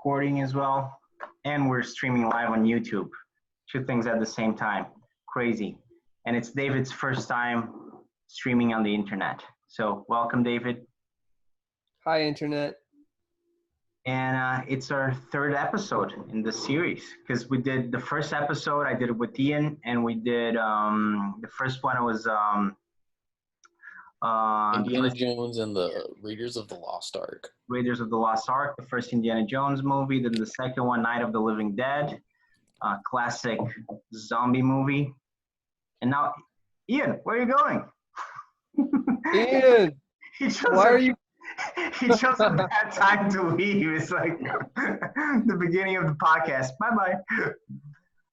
recording as well, and we're streaming live on YouTube. Two things at the same time. Crazy. And it's David's first time streaming on the internet. So welcome, David. Hi, Internet. And it's our third episode in the series because we did the first episode, I did it with Ian, and we did the first one was Indiana Jones and the Raiders of the Lost Ark. Raiders of the Lost Ark, the first Indiana Jones movie. Then the second one, Night of the Living Dead, classic zombie movie. And now, Ian, where are you going? Ian, why are you? He chose a bad time to leave. It's like the beginning of the podcast. Bye-bye.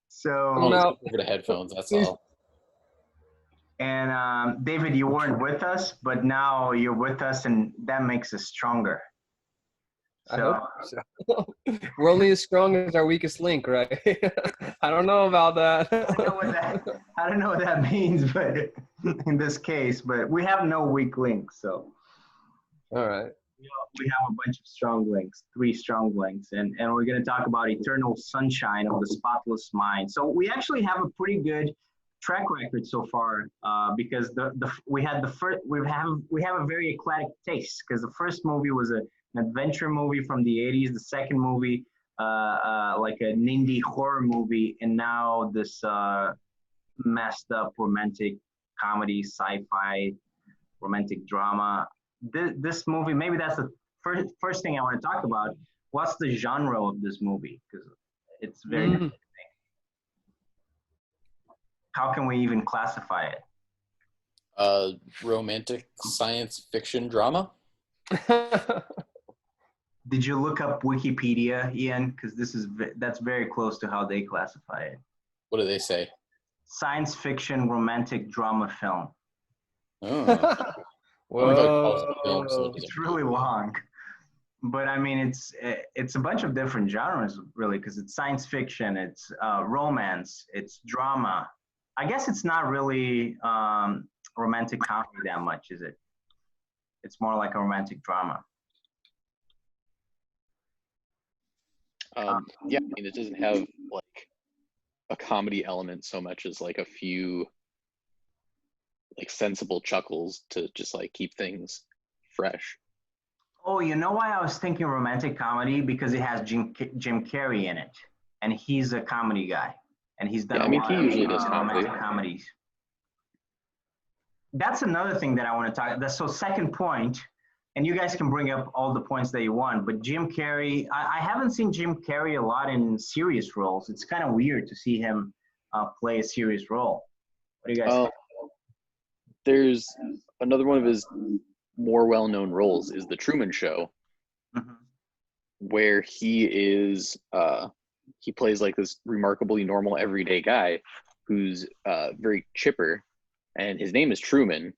So, over to headphones, that's all. And David, you weren't with us, but now you're with us, and that makes us stronger. So, I hope so. We're only as strong as our weakest link, right? I don't know about that. I don't know what that means, but in this case, but we have no weak links, so. All right. We have a bunch of strong links, 3 strong links, and we're going to talk about Eternal Sunshine of the Spotless Mind. So we actually have a pretty good track record so far because we have a very eclectic taste because the first movie was an adventure movie from the 80s, the second movie like an indie horror movie, and now this messed up romantic comedy, sci-fi, romantic drama. This movie, maybe that's the first thing I want to talk about. What's the genre of this movie? Because it's very interesting. How can we even classify it? Romantic science fiction drama. Did you look up Wikipedia, Ian? Because that's very close to how they classify it. What do they say? Science fiction romantic drama film. Oh. Whoa. It's really long, but I mean it's a bunch of different genres really because it's science fiction, it's romance, it's drama. I guess it's not really romantic comedy that much, is it? It's more like a romantic drama. Yeah, I mean it doesn't have like a comedy element so much as like a few like sensible chuckles to just like keep things fresh. Oh, you know why I was thinking romantic comedy? Because it has Jim Carrey in it, and he's a comedy guy, and he's done. Yeah, I mean, he usually does romantic comedies. That's another thing that I want to talk. So second point, and you guys can bring up all the points that you want. But Jim Carrey, I haven't seen Jim Carrey a lot in serious roles. It's kind of weird to see him play a serious role. What do you guys think? There's another one of his more well-known roles is The Truman Show, where he plays like this remarkably normal everyday guy who's very chipper, and his name is Truman,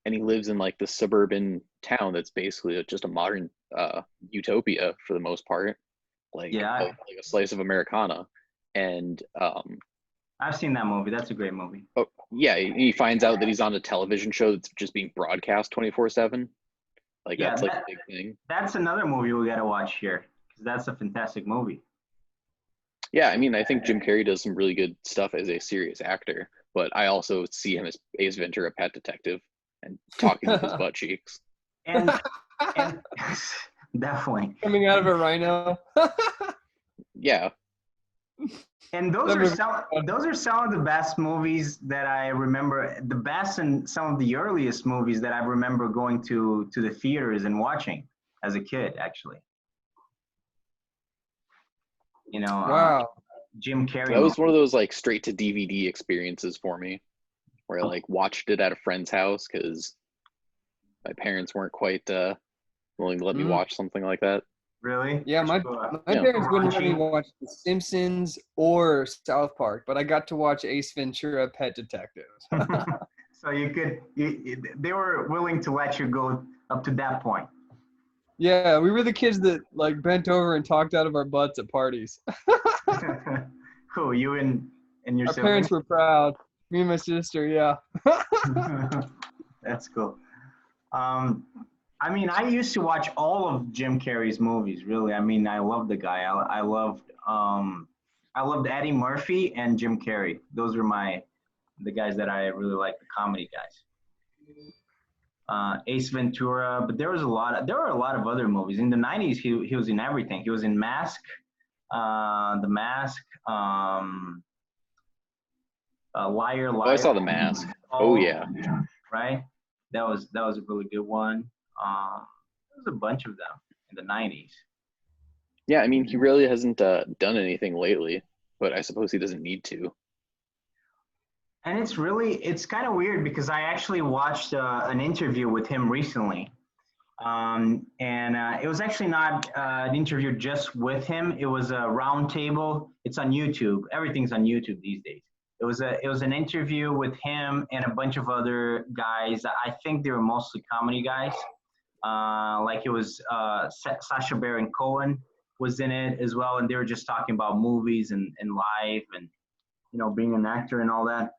and he lives in like the suburban town that's basically just a modern utopia for the most part, like a slice of Americana. And I've seen that movie. That's a great movie. Oh, yeah, he finds out that he's on a television show that's just being broadcast 24/7. Like that's like a big thing. That's another movie we got to watch here because that's a fantastic movie. Yeah, I mean, I think Jim Carrey does some really good stuff as a serious actor, but I also see him as Ace Ventura, Pet Detective, and talking with his butt cheeks. And definitely coming out of a rhino. Yeah. And those are some of the best movies that I remember. The best and some of the earliest movies that I remember going to the theaters and watching as a kid, actually. You know, wow. Jim Carrey. That was one of those like straight to DVD experiences for me, where I like watched it at a friend's house because my parents weren't quite willing to let me watch something like that. Really? Yeah, my parents wouldn't let me watch The Simpsons or South Park, but I got to watch Ace Ventura, Pet Detective. So they were willing to let you go up to that point. Yeah, we were the kids that like bent over and talked out of our butts at parties. Cool, you and your Our siblings? parents were proud. Me and my sister, yeah. That's cool. I mean, I used to watch all of Jim Carrey's movies. Really, I mean, I love the guy. I loved Eddie Murphy and Jim Carrey. Those were the guys that I really like, the comedy guys. Ace Ventura, but there were a lot of other movies in the '90s. He was in everything. He was in Mask, The Mask, Liar Oh, Liar. I saw The Mask. Oh yeah. Right. That was a really good one. There was a bunch of them in the '90s. Yeah, I mean, he really hasn't done anything lately, but I suppose he doesn't need to. And it's kind of weird because I actually watched an interview with him recently. And it was actually not an interview just with him. It was a round table. It's on YouTube. Everything's on YouTube these days. It was an interview with him and a bunch of other guys. I think they were mostly comedy guys. Like it was Sacha Baron Cohen was in it as well, and they were just talking about movies and life and being an actor and all that.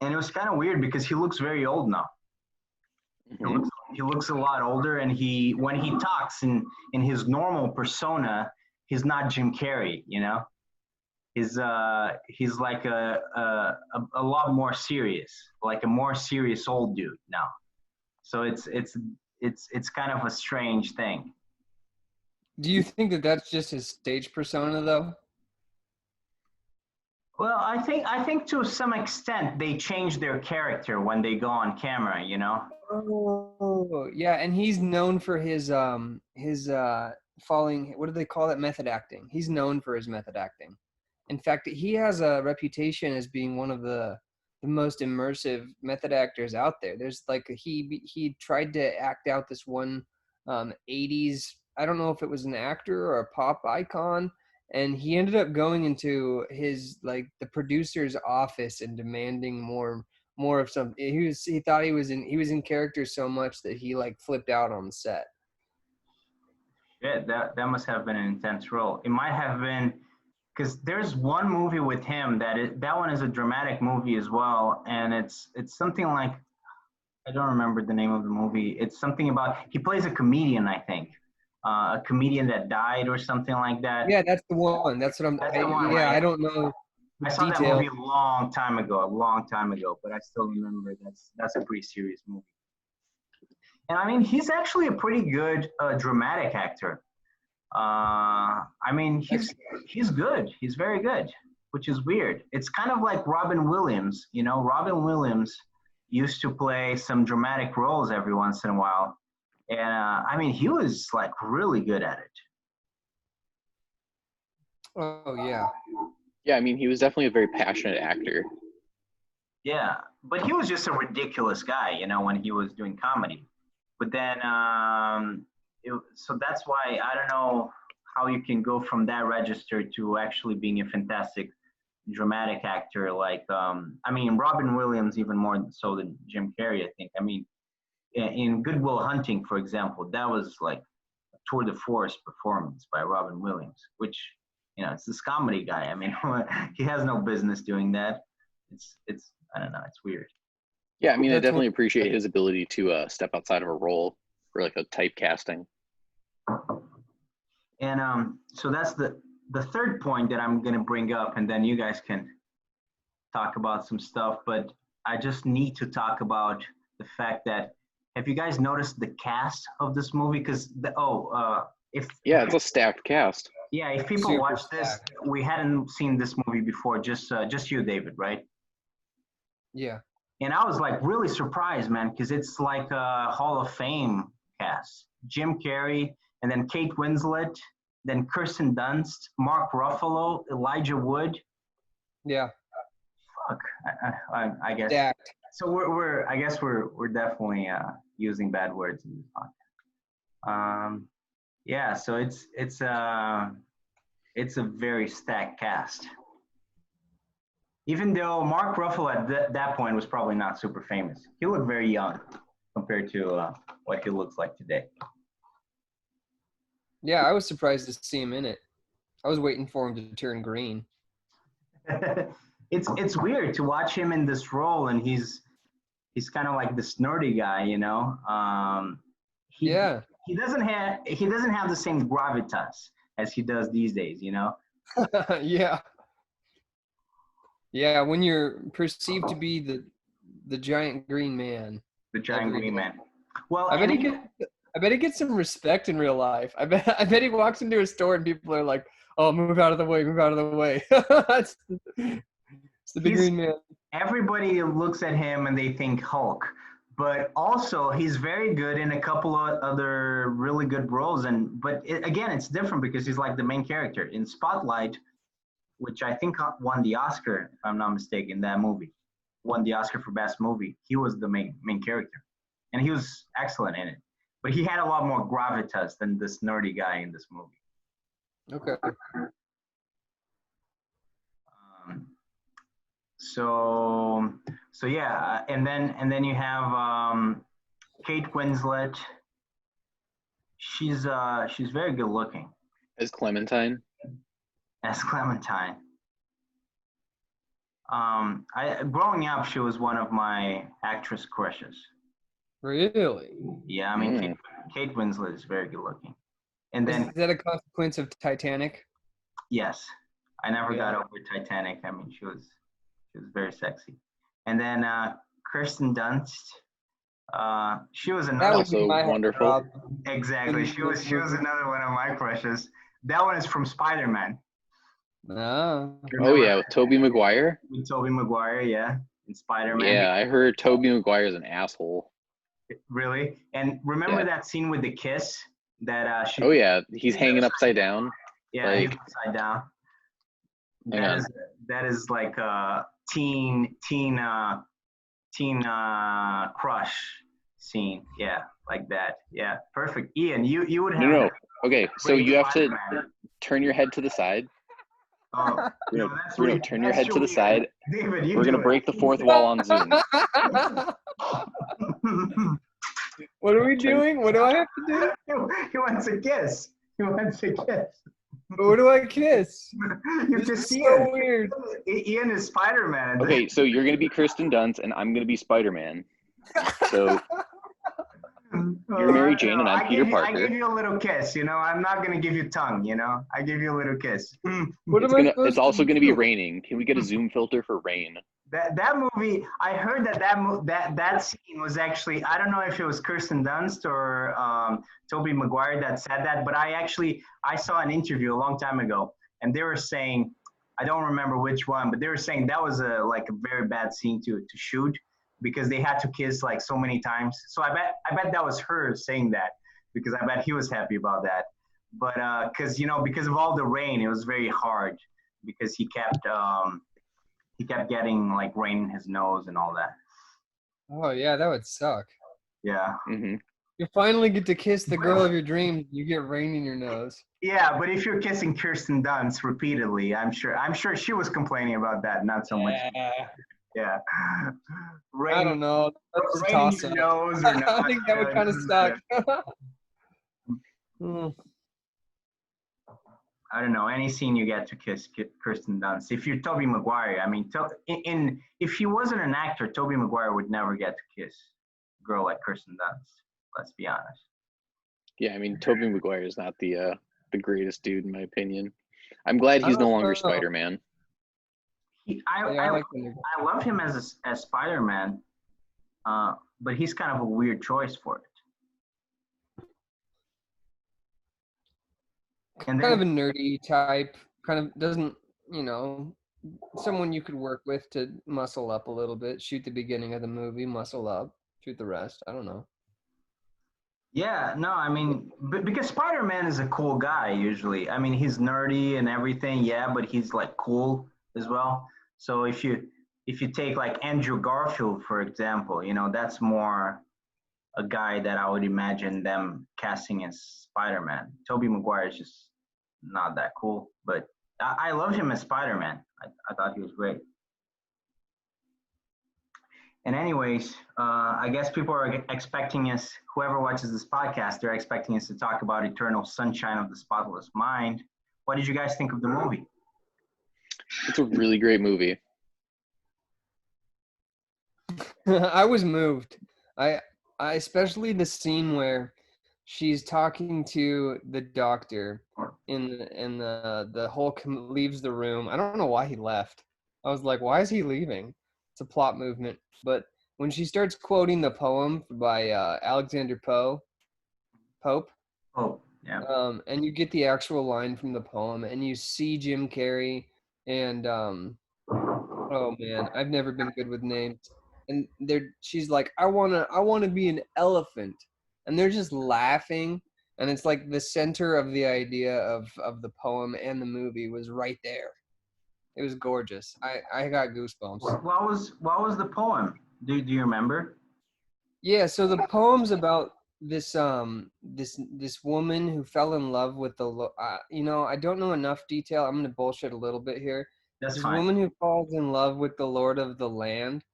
And it was kind of weird because he looks very old now. Mhm. He looks a lot older, and when he talks in his normal persona, he's not Jim Carrey. He's like a lot more serious, like a more serious old dude now. So it's kind of a strange thing. Do you think that that's just his stage persona, though? Well, I think to some extent they change their character when they go on camera. Oh, yeah, and he's known for his following. What do they call that? Method acting. He's known for his method acting. In fact, he has a reputation as being one of the most immersive method actors out there. There's like he tried to act out this one 80s. I don't know if it was an actor or a pop icon, and he ended up going into his the producer's office and demanding more of something. He thought he was in character so much that he flipped out on the set. Yeah, that must have been an intense role. It might have been because there's one movie with him that one is a dramatic movie as well, and it's something like, I don't remember the name of the movie. It's something about, he plays a comedian, I think, a comedian that died or something like that. Yeah, that's the one. That's what I'm. That's the one, yeah, right? I don't know I saw that detail. movie a long time ago, but I still remember that's a pretty serious movie. And I mean, he's actually a pretty good dramatic actor. I mean, he's good. He's very good, which is weird. It's kind of like Robin Williams. Robin Williams used to play some dramatic roles every once in a while, and I mean, he was really good at it. Oh yeah. Yeah, I mean, he was definitely a very passionate actor. Yeah, but he was just a ridiculous guy, when he was doing comedy. But then, so that's why I don't know how you can go from that register to actually being a fantastic dramatic actor. I mean, Robin Williams even more so than Jim Carrey, I think. I mean, in Good Will Hunting, for example, that was like a tour de force performance by Robin Williams, which, it's this comedy guy. I mean, he has no business doing that. It's I don't know, it's weird. Yeah, I mean, I definitely appreciate his ability to step outside of a role for a typecasting. And so that's the third point that I'm going to bring up, and then you guys can talk about some stuff. But I just need to talk about the fact that, have you guys noticed the cast of this movie? Because it's a stacked cast. Yeah, if people watch this, we hadn't seen this movie before. Just you, David, right? Yeah. And I was really surprised, man, because it's like a Hall of Fame cast. Jim Carrey, and then Kate Winslet, then Kirsten Dunst, Mark Ruffalo, Elijah Wood. Yeah. Fuck. I guess. Stacked. So we're definitely using bad words in this podcast. Yeah. So it's a very stacked cast. Even though Mark Ruffalo at that point was probably not super famous, he looked very young compared to what he looks like today. Yeah, I was surprised to see him in it. I was waiting for him to turn green. It's weird to watch him in this role, and he's kind of like this nerdy guy, he Yeah. he doesn't have the same gravitas as he does these days, you know. Yeah. Yeah, when you're perceived to be the giant green man. The giant Every green day. man. Well, I bet and he gets some respect in real life. I bet he walks into a store and people are like, "Oh, move out of the way, move out of the way." It's the big he's green man. everybody looks at him and they think Hulk, but also he's very good in a couple of other really good roles. And again, it's different because he's like the main character in Spotlight, which I think won the Oscar, if I'm not mistaken. That movie won the Oscar for best movie. He was the main character, and he was excellent in it. But he had a lot more gravitas than this nerdy guy in this movie. Okay. Um, so yeah, and then you have Kate Winslet. She's very good looking As Clementine. as Clementine. Growing up, she was one of my actress crushes. Really? Yeah, I mean, Kate Winslet is very good looking. And then Is that a consequence of Titanic? yes, I never got Yeah. over Titanic. I mean, she was very sexy. And then Kirsten Dunst. She was That another. would be Also my wonderful. job. Exactly. She was another one of my crushes. That one is from Spider-Man. No. Oh yeah, with Tobey Maguire. With Tobey Maguire, yeah, in Spider-Man. Yeah, I heard Tobey Maguire's an asshole. Really? And remember Yeah. that scene with the kiss that she? Oh yeah, he's hanging upside down. Yeah, he's like- upside down. Hang on. That is like a teen crush scene. Yeah, like that. Yeah, perfect. Ian, you would have. No. Okay, so great you have to Spider-Man. turn your head to the side. Oh, Bruno, no, that's Bruno, weird. turn your That's head to the too side. weird. David, you We're do gonna it. break the fourth wall on Zoom. What are we doing? What do I have to do? He wants a kiss. He wants a kiss. What do I kiss? You This just is see so it. weird. Ian is Spider-Man. Okay, so you're gonna be Kirsten Dunst and I'm gonna be Spider-Man. So you're Mary Jane and I'm Peter I Parker. give you a little kiss, you know. I'm not gonna give you tongue, you know. I give you a little kiss. What am I supposed It's also to gonna be do? raining. Can we get a Zoom filter for rain? That movie, I heard that scene was actually, I don't know if it was Kirsten Dunst or Tobey Maguire that said that, but I saw an interview a long time ago, and they were saying, I don't remember which one, but they were saying that was a very bad scene to shoot because they had to kiss like so many times. So I bet that was her saying that because I bet he was happy about that. But because of all the rain, it was very hard because he kept getting like rain in his nose and all that. Oh yeah, that would suck. Yeah. Hmm. You finally get to kiss the girl of your dreams. You get rain in your nose. Yeah, but if you're kissing Kirsten Dunst repeatedly, I'm sure she was complaining about that, not so much. Yeah. Rain, I don't know. That's a rain in toss your up. nose or not. I think that would kind of suck. I don't know. Any scene you get to kiss Kirsten Dunst. If you're Tobey Maguire, I mean, if he wasn't an actor, Tobey Maguire would never get to kiss a girl like Kirsten Dunst. Let's be honest. Yeah, I mean Tobey Maguire is not the greatest dude in my opinion. I'm glad he's I no don't longer know. Spider-Man. I like him. love him as Spider-Man, but he's kind of a weird choice for it. And Kind of a then, nerdy type. Kind of doesn't, someone you could work with to muscle up a little bit. Shoot the beginning of the movie, muscle up. Shoot the rest. I don't know. yeah, no, I mean, because Spider-Man is a cool guy usually. I mean, he's nerdy and everything, yeah, but he's like cool as well. So if you take like Andrew Garfield, for example, that's more a guy that I would imagine them casting as Spider-Man. Tobey Maguire is just not that cool, but I love him as Spider-Man. I thought he was great. And anyways, I guess people are expecting us, whoever watches this podcast, they're expecting us to talk about Eternal Sunshine of the Spotless Mind. What did you guys think of the movie? It's a really great movie. I was moved. I especially the scene where she's talking to the doctor, and the Hulk leaves the room. I don't know why he left. I was like, why is he leaving? It's a plot movement. But when she starts quoting the poem by Alexander Pope, Oh, yeah. and you get the actual line from the poem, and you see Jim Carrey, and oh man, I've never been good with names. And she's like, I wanna be an elephant, and they're just laughing, and it's like the center of the idea of the poem and the movie was right there. It was gorgeous. I got goosebumps. What was the poem? Do you remember? Yeah, so the poem's about this this woman who fell in love with I don't know enough detail. I'm gonna bullshit a little bit here. That's This fine. woman who falls in love with the Lord of the Land,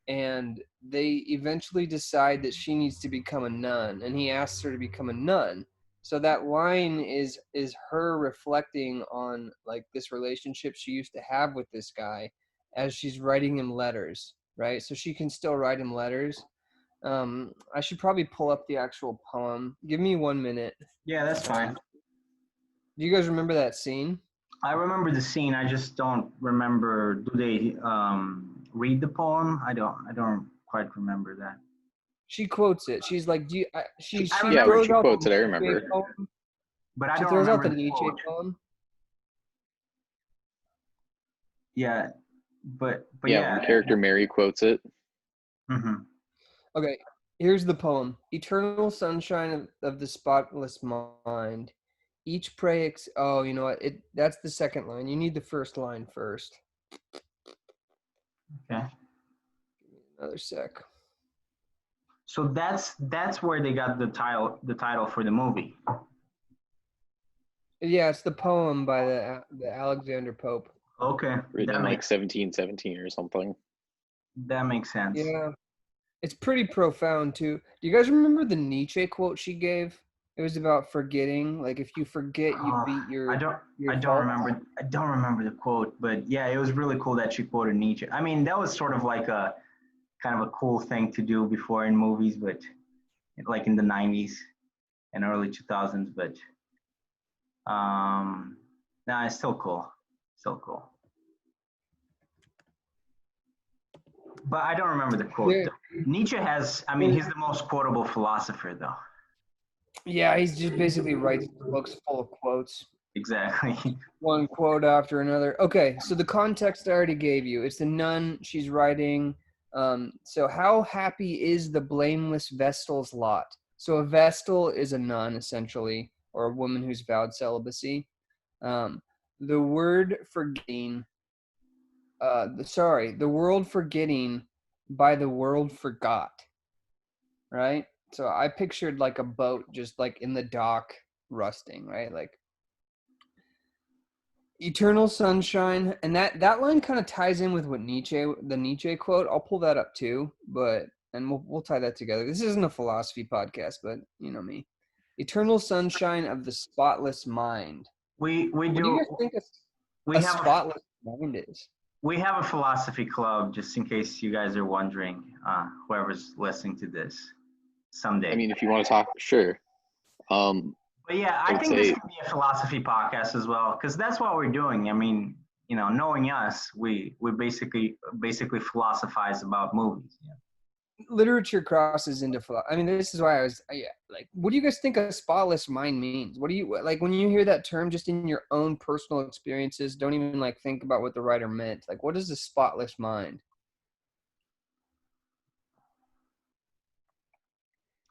and they eventually decide that she needs to become a nun, and he asks her to become a nun. So that line is her reflecting on like this relationship she used to have with this guy as she's writing him letters, right? So she can still write him letters. I should probably pull up the actual poem. Give me 1 minute. Yeah, that's fine. Do you guys remember that scene? I remember the scene. I just don't remember. Do they read the poem? I don't quite remember that. She quotes it. She's like, "Do you?" She I Yeah, when throws she out quotes the it, I Nietzsche remember. poem. But I She don't throws out remember the the Nietzsche quote. poem. Yeah, but Yeah, yeah. when character Mary quotes it. Mhm. Okay, here's the poem: "Eternal sunshine of the spotless mind. Each pray oh, you know what? That's the second line. You need the first line first. Okay. Another sec. So that's where they got the title for the movie. Yeah, it's the poem by the Alexander Pope. Okay. Written in like 1717 or something. That makes sense. Yeah. It's pretty profound too. Do you guys remember the Nietzsche quote she gave? It was about forgetting. Like if you forget, you beat I your don't fault. remember the quote, but yeah, it was really cool that she quoted Nietzsche. I mean, that was sort of like a kind of a cool thing to do before in movies, but like in the 90s and early 2000s, but nah, it's still cool. Still cool. But I don't remember the quote. There, Nietzsche has, I mean, he's the most quotable philosopher though. yeah, he's just basically writes books full of quotes. Exactly. One quote after another. Okay, so the context I already gave you. It's the nun she's writing. So how happy is the blameless Vestal's lot? So a Vestal is a nun essentially, or a woman who's vowed celibacy. The word forgetting. The world forgetting by the world forgot. Right. So I pictured like a boat just like in the dock rusting, right? Like eternal sunshine, and that line kind of ties in with what the Nietzsche quote. I'll pull that up too, and we'll tie that together. This isn't a philosophy podcast, but you know me. Eternal sunshine of the spotless mind. We What do do you guys think we a have spotless mind is? we have a philosophy club, just in case you guys are wondering, whoever's listening to this someday. I mean, if you want to talk, sure. But yeah, I think this could be a philosophy podcast as well, because that's what we're doing. I mean, you know, knowing us, we basically philosophize about movies. Yeah. Literature crosses into I mean, this is why like, what do you guys think a spotless mind means? What do you like when you hear that term, just in your own personal experiences? Don't even like think about what the writer meant. Like, what is a spotless mind?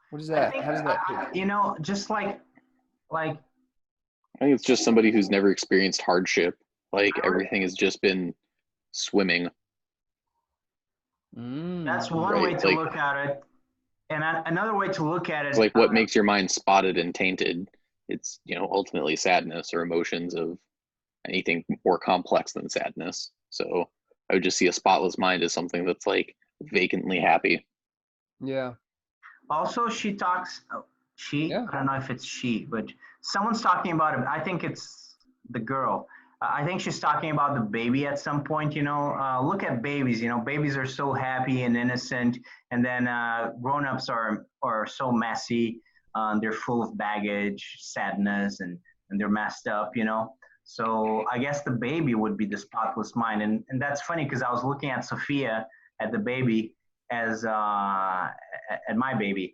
What is that? How does that you know, just like I think it's just somebody who's never experienced hardship. Like everything has just been swimming. That's one way to look at it. And another way to look at it is like what makes your mind spotted and tainted. It's, you know, ultimately sadness or emotions of anything more complex than sadness. So I would just see a spotless mind as something that's like vacantly happy. Yeah. Also, she talks, I don't know if it's she, but someone's talking about it. I think it's the girl. I think she's talking about the baby at some point, you know. Look at babies, you know, babies are so happy and innocent, and then grown-ups are so messy. they're full of baggage, sadness, and they're messed up, you know. So I guess the baby would be the spotless mind, and that's funny because I was looking at Sophia, at the baby, as at my baby,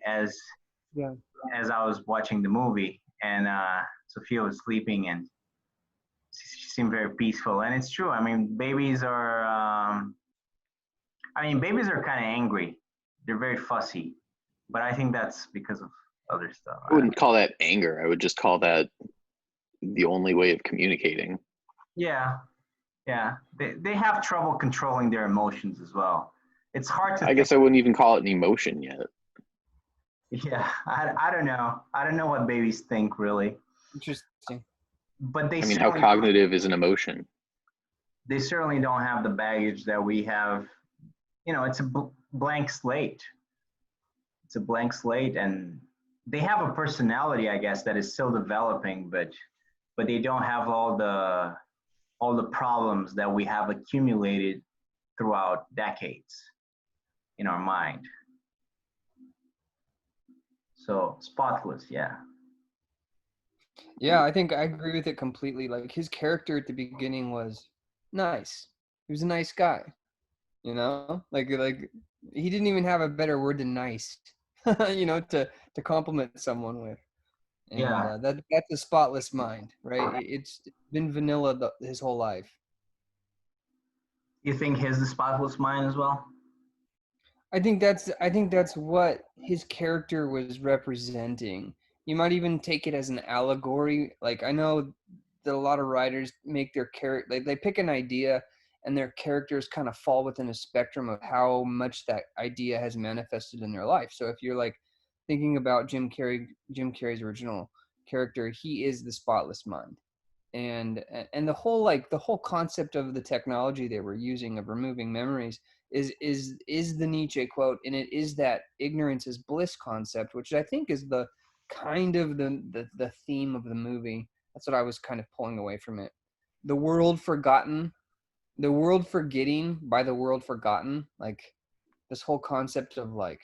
Yeah. as I was watching the movie, and Sophia was sleeping, and she seemed very peaceful, and it's true. I mean, babies are kind of angry. They're very fussy, but I think that's because of other stuff. I wouldn't call that anger. I would just call that the only way of communicating. Yeah, yeah. They have trouble controlling their emotions as well. It's hard to I guess I wouldn't even call it an emotion yet. Yeah, I don't know. I don't know what babies think really, Interesting. but I mean, how cognitive is an emotion? they certainly don't have the baggage that we have. You know, it's a blank slate. It's a blank slate, and they have a personality, I guess, that is still developing, but they don't have all the problems that we have accumulated throughout decades in our mind. So spotless, yeah. Yeah, I think I agree with it completely. Like his character at the beginning was nice. He was a nice guy, you know? Like he didn't even have a better word than nice, you know, to compliment someone with. And Yeah. that's a spotless mind, right? It's been vanilla his whole life. You think his the spotless mind as well? I think that's what his character was representing. You might even take it as an allegory. Like I know that a lot of writers make their character they pick an idea and their characters kind of fall within a spectrum of how much that idea has manifested in their life. So if you're like thinking about Jim Carrey's original character, he is the spotless mind. And the whole concept of the technology they were using of removing memories is the Nietzsche quote, and it is that ignorance is bliss concept, which I think is the kind of the theme of the movie. That's what I was kind of pulling away from it. The world forgotten, the world forgetting by the world forgotten, like this whole concept of like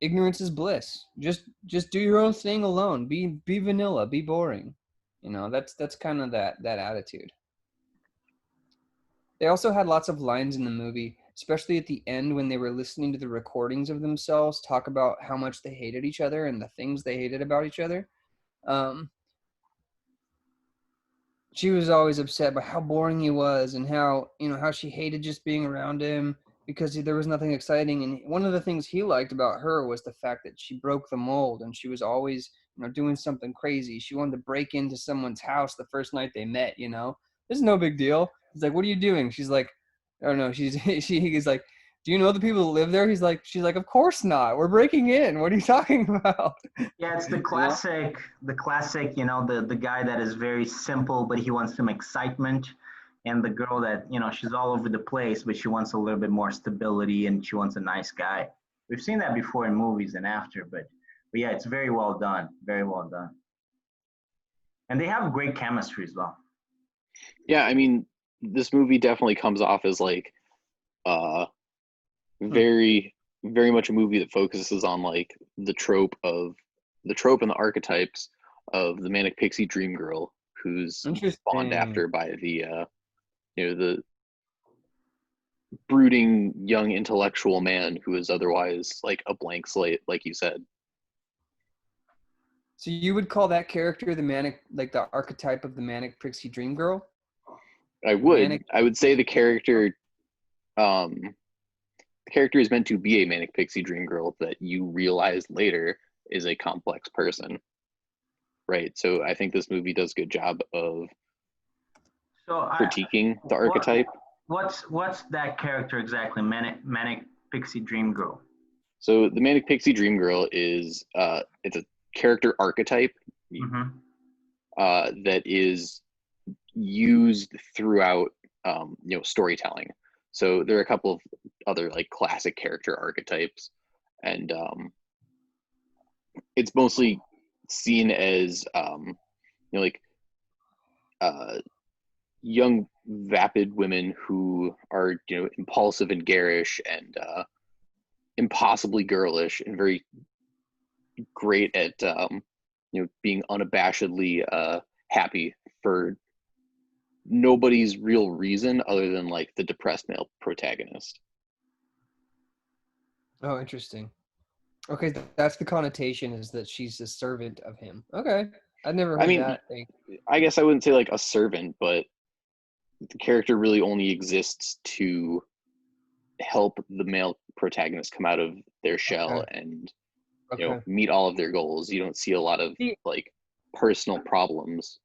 ignorance is bliss. Just do your own thing alone. Be vanilla, be boring. You know, that's kind of that attitude. They also had lots of lines in the movie, especially at the end when they were listening to the recordings of themselves talk about how much they hated each other and the things they hated about each other. Um, she was always upset by how boring he was and how, you know, how she hated just being around him because there was nothing exciting. And one of the things he liked about her was the fact that she broke the mold and she was always, you know, doing something crazy. She wanted to break into someone's house the first night they met, you know. This is no big deal. He's like, "What are you doing?" She's like, "Oh no." He's like, "Do you know the people that live there?" She's like, "Of course not. We're breaking in. What are you talking about?" Yeah, it's the You know? classic, you know, the guy that is very simple, but he wants some excitement. And the girl that, you know, she's all over the place, but she wants a little bit more stability and she wants a nice guy. We've seen that before in movies and after, but yeah, it's very well done. Very well done. And they have great chemistry as well. Yeah, I mean, this movie definitely comes off as like uh very very much a movie that focuses on like the trope and the archetypes of the manic pixie dream girl who's spawned Interesting. after by the the brooding young intellectual man who is otherwise like a blank slate, like you said. So you would call that character the manic, like the archetype of the manic pixie dream girl? I The manic. would say um the character is meant to be a manic pixie dream girl that you realize later is a complex person, right? So I think this movie does a good job of So critiquing the what archetype. what's that character exactly? Manic pixie dream girl. So the manic pixie dream girl is it's a character archetype Mm-hmm. that is used throughout storytelling. So there are a couple of other like classic character archetypes, and it's mostly seen as like uh, young vapid women who are impulsive and garish and impossibly girlish and very great at being unabashedly happy for nobody's real reason other than like the depressed male protagonist. Oh, interesting. Okay, that's the connotation, is that she's a servant of him. Okay, I'd never I heard mean, that thing. I guess I wouldn't say like a servant, but the character really only exists to help the male protagonist come out of their shell Okay. and Okay. meet all of their goals. You don't see a lot of like personal problems.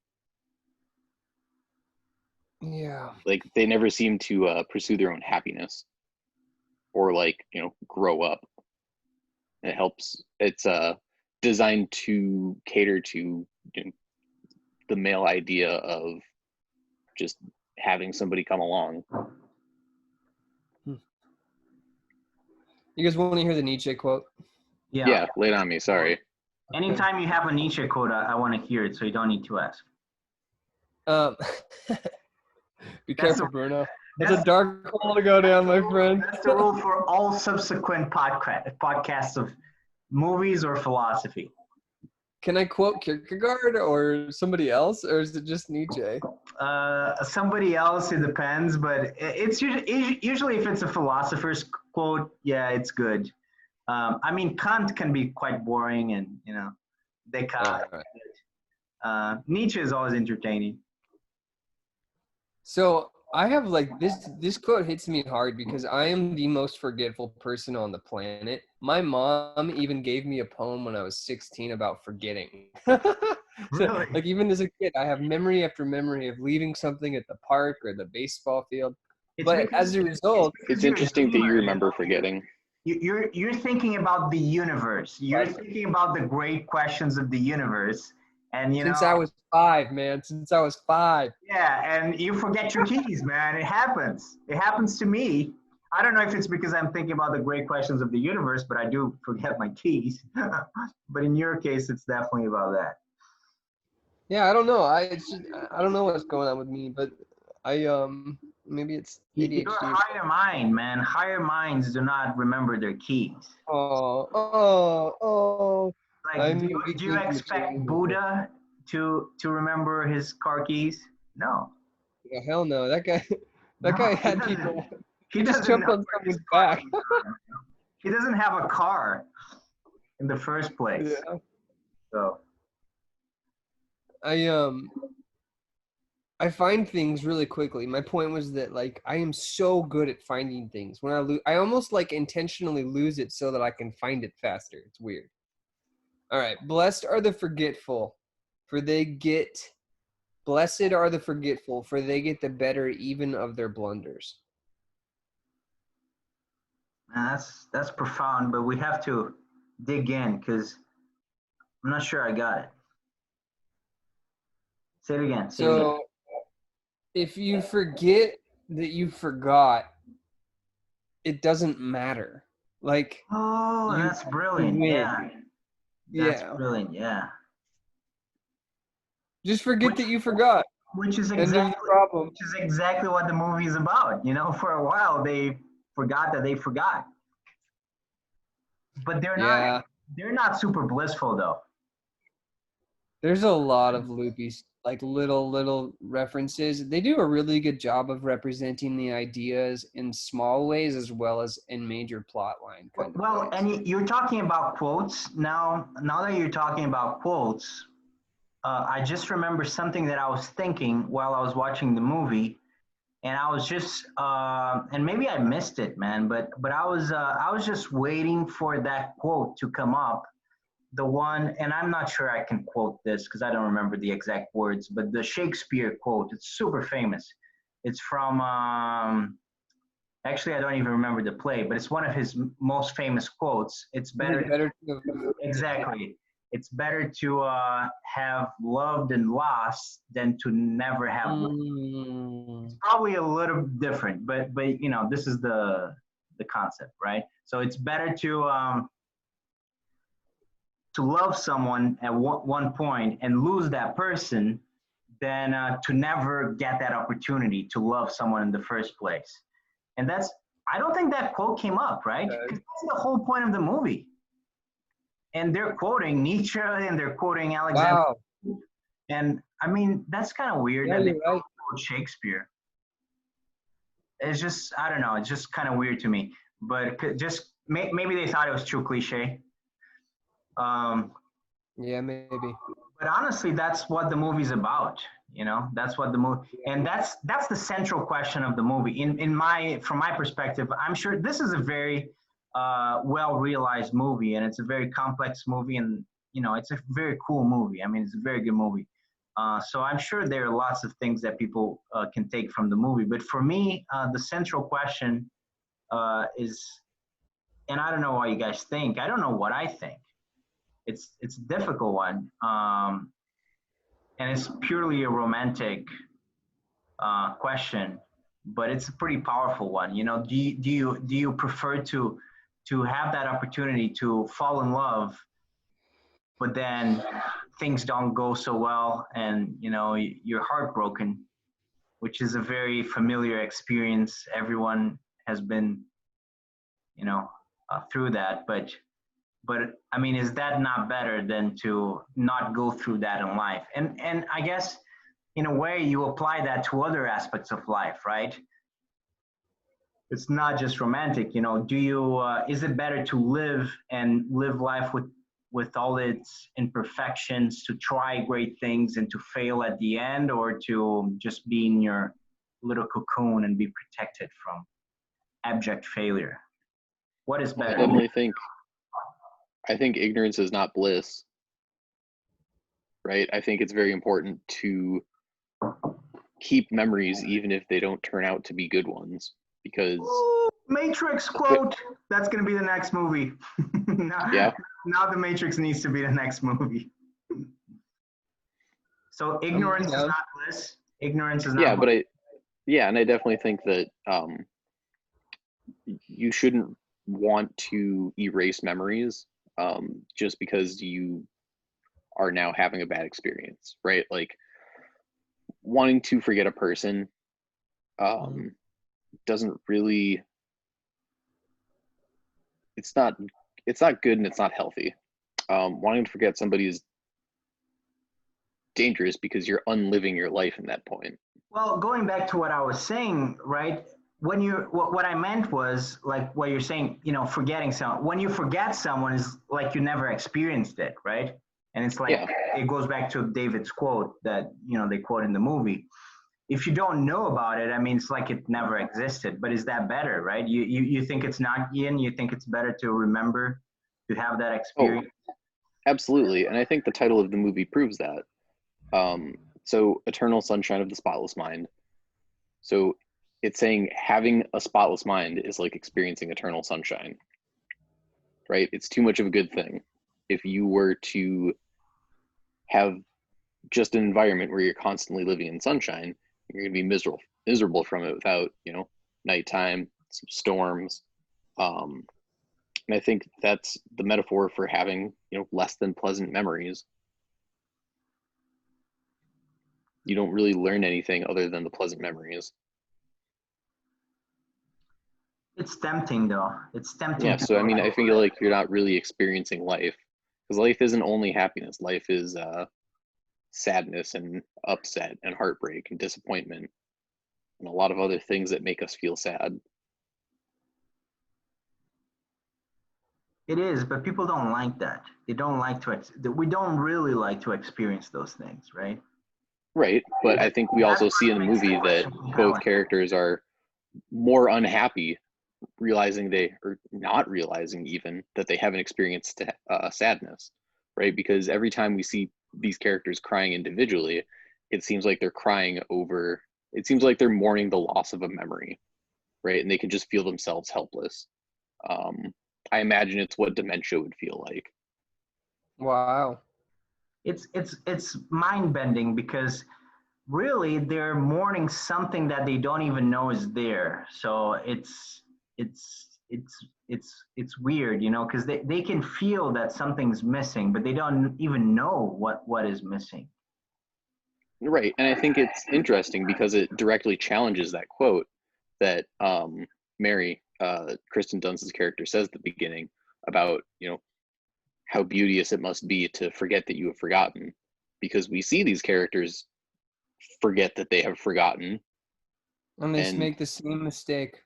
Yeah. Like they never seem to pursue their own happiness or like grow up. And it helps. It's designed to cater to the male idea of just having somebody come along. You guys want to hear the Nietzsche quote? Yeah, lay it on me. Sorry. Anytime you have a Nietzsche quote, I want to hear it, so you don't need to ask. Be That's careful, the- Bruno. It's a dark hole to go down, my friend. That's the rule for all subsequent podcasts of movies or philosophy. Can I quote Kierkegaard or somebody else, or is it just Nietzsche? Somebody else, it depends, but it's usually if it's a philosopher's quote, yeah, it's good. I mean, Kant can be quite boring, and Descartes. Right. Nietzsche is always entertaining. So I have like this quote hits me hard because I am the most forgetful person on the planet. My mom even gave me a poem when I was 16 about forgetting. Really? Like even as a kid, I have memory after memory of leaving something at the park or the baseball field. But as a result, it's interesting that you remember forgetting. You're thinking about the universe. You're thinking about the great questions of the universe. And since I was 5, man, since I was 5. Yeah, and you forget your keys, man. It happens. It happens to me. I don't know if it's because I'm thinking about the great questions of the universe, but I do forget my keys. But in your case, it's definitely about that. Yeah, I don't know. I don't know what's going on with me, but maybe it's ADHD. You're a higher mind, man. Higher minds do not remember their keys. Oh. Like, do you expect Buddha to remember his car keys? No. Yeah, hell no. That guy had people. He just doesn't jumped know on where his someone's car back. keys are. He doesn't have a car in the first place. Yeah. So I find things really quickly. My point was that like I am so good at finding things. When I almost like intentionally lose it so that I can find it faster. It's weird. All right. Blessed are the forgetful, for they get. Blessed are the forgetful, for they get the better even of their blunders. that's profound, but we have to dig in because I'm not sure I got it. Say it again. So if you forget that you forgot, it doesn't matter. Like, that's brilliant. Yeah. That's brilliant. Yeah. Just forget that you forgot. Which is End of the exactly problem. which is exactly what the movie is about. For a while they forgot that they forgot. But they're not super blissful though. There's a lot of loopy, like little references. They do a really good job of representing the ideas in small ways as well as in major plot line kind of ways. And you're talking about quotes now. Now that you're talking about quotes, I just remember something that I was thinking while I was watching the movie, and I was just and maybe I missed it, man. But I was just waiting for that quote to come up. The one, and I'm not sure I can quote this because I don't remember the exact words, but the Shakespeare quote, it's super famous. It's from, actually, I don't even remember the play, but it's one of his most famous quotes. It's better exactly. It's better to have loved and lost than to never have loved. It's probably a little different, but this is the concept, right? So it's better to love someone at one point and lose that person than to never get that opportunity to love someone in the first place. And I don't think that quote came up, right? Because that's the whole point of the movie. and they're quoting Nietzsche and they're quoting Alexander. Wow. And I mean, that's kind of weird Yeah, that they you're right. quote Shakespeare. It's just, I don't know, it's just kind of weird to me. But just maybe they thought it was too cliche. Yeah, maybe. But honestly, that's what the movie's about. You know, that's what the movie, and that's the central question of the movie. From my perspective, I'm sure this is a very well realized movie, and it's a very complex movie, and you know, it's a very cool movie. I mean, it's a very good movie. So I'm sure there are lots of things that people can take from the movie. But for me, the central question is, and I don't know what you guys think. I don't know what I think. It's a difficult one, and it's purely a romantic question, but it's a pretty powerful one. You know, do you prefer to have that opportunity to fall in love, but then things don't go so well, and you know you're heartbroken, which is a very familiar experience. Everyone has been, you know, through that, but I mean, is that not better than to not go through that in life? And I guess in a way you apply that to other aspects of life, right? It's not just romantic, you know. Do you is it better to live life with all its imperfections, to try great things and to fail at the end, or to just be in your little cocoon and be protected from abject failure? What is I better? definitely think ignorance is not bliss, right? I think it's very important to keep memories even if they don't turn out to be good ones, because Ooh, Matrix quote. That's gonna be the next movie. Yeah. Now the Matrix needs to be the next movie. So ignorance is not bliss. Ignorance is not. Yeah, bliss. and I definitely think that you shouldn't want to erase memories just because you are now having a bad experience, right? Like wanting to forget a person doesn't really, it's not good and it's not healthy. Wanting to forget somebody is dangerous because you're unliving your life in that point. Well, going back to what I was saying, right? When you what I meant was like what you're saying, you know, forgetting someone. When you forget someone is like you never experienced it, right? And it's like it goes back to David's quote that, you know, they quote in the movie. If you don't know about it, I mean, it's like it never existed. But is that better, right? You think it's not, Ian? You think it's better to remember, to have that experience? Oh, absolutely. And I think the title of the movie proves that. So Eternal Sunshine of the Spotless Mind. So it's saying having a spotless mind is like experiencing eternal sunshine, right? It's too much of a good thing. If you were to have just an environment where you're constantly living in sunshine, you're going to be miserable from it without, you know, nighttime, some storms. And I think that's the metaphor for having, you know, less than pleasant memories. You don't really learn anything other than the pleasant memories. It's tempting, though. It's tempting. Yeah, so I mean, I feel like you're not really experiencing life, because life isn't only happiness. Life is sadness and upset and heartbreak and disappointment and a lot of other things that make us feel sad. It is, but people don't like that. They don't like to. We don't really like to experience those things, right? Right, but I think we also see in the movie that both characters are more unhappy, realizing or not realizing even that they haven't experienced sadness, right? Because every time we see these characters crying individually, it seems like they're crying over, it seems like they're mourning the loss of a memory, right? And they can just feel themselves helpless. I imagine it's what dementia would feel like. Wow. It's mind bending because really they're mourning something that they don't even know is there. So it's weird, you know, because they can feel that something's missing, but they don't even know what is missing. Right, and I think it's interesting because it directly challenges that quote that Mary, Kristen Dunst's character, says at the beginning about, you know, how beauteous it must be to forget that you have forgotten, because we see these characters forget that they have forgotten, And they and make the same mistake.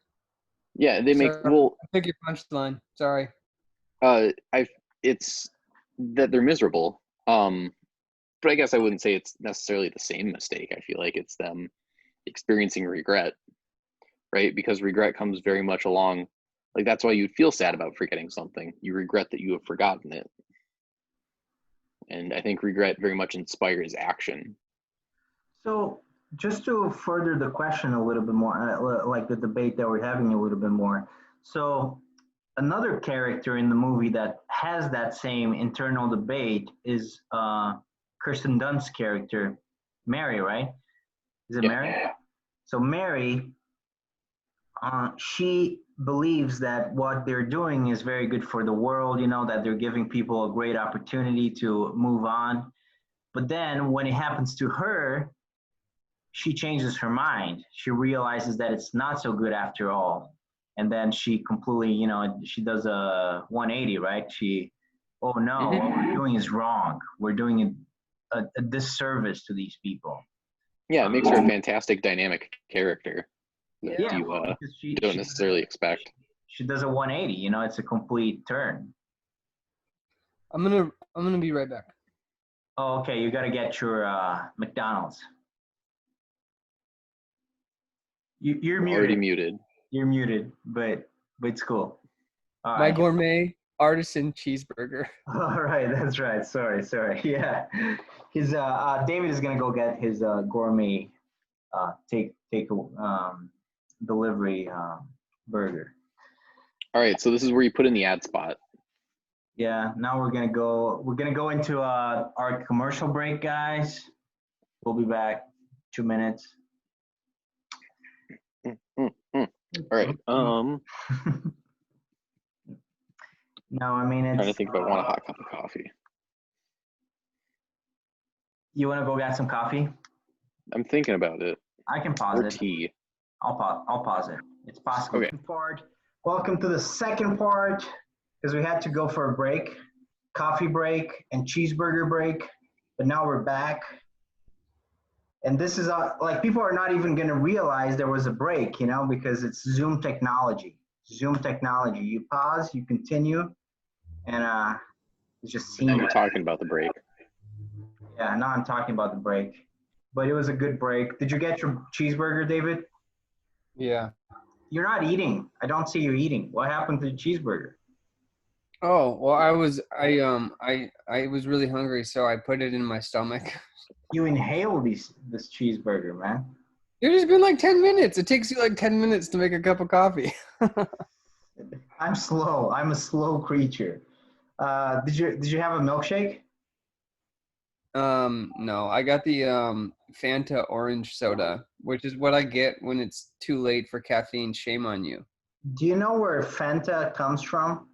yeah, they make Sorry, I took your punchline. Sorry. It's that they're miserable. But I guess I wouldn't say it's necessarily the same mistake. I feel like it's them experiencing regret, right? Because regret comes very much along, like that's why you'd feel sad about forgetting something. You regret that you have forgotten it. And I think regret very much inspires action. So just to further the question a little bit more, like the debate that we're having a little bit more. So another character in the movie that has that same internal debate is Kirsten Dunst's character, Mary, right? Is it Mary? So Mary, she believes that what they're doing is very good for the world, that they're giving people a great opportunity to move on. But then when it happens to her, she changes her mind. She realizes that it's not so good after all. And then she completely, she does a 180, right? Oh no, what we're doing is wrong. We're doing a disservice to these people. Yeah, it makes her a fantastic dynamic character that Yeah, you don't necessarily expect. She does a 180, it's a complete turn. I'm gonna be right back. Oh, okay, you got to get your McDonald's. You're muted. Already muted. You're muted, but it's cool. All My right. gourmet artisan cheeseburger. All right, that's right. Sorry. Yeah, his David is gonna go get his gourmet take delivery burger. All right, so this is where you put in the ad spot. Yeah. Now we're gonna go into our commercial break, guys. We'll be back 2 minutes. All right. No, I mean, it's Trying to think if I want a hot cup of coffee. You want to go get some coffee? I'm thinking about it. I can pause Or it. tea. I'll pause it. It's possible. Okay. Welcome to the second part, because we had to go for a break, coffee break and cheeseburger break, but now we're back. And this is like people are not even going to realize there was a break, because it's Zoom technology. You pause, you continue, and it's just seamless. Now you're talking about the break. Yeah, now I'm talking about the break. But it was a good break. Did you get your cheeseburger, David? Yeah. You're not eating. I don't see you eating. What happened to the cheeseburger? Oh, well, I was really hungry, so I put it in my stomach. You inhale this cheeseburger, man. It's just been like 10 minutes. It takes you like 10 minutes to make a cup of coffee. I'm slow. I'm a slow creature. Did you have a milkshake? No, I got the Fanta orange soda, which is what I get when it's too late for caffeine. Shame on you. Do you know where Fanta comes from?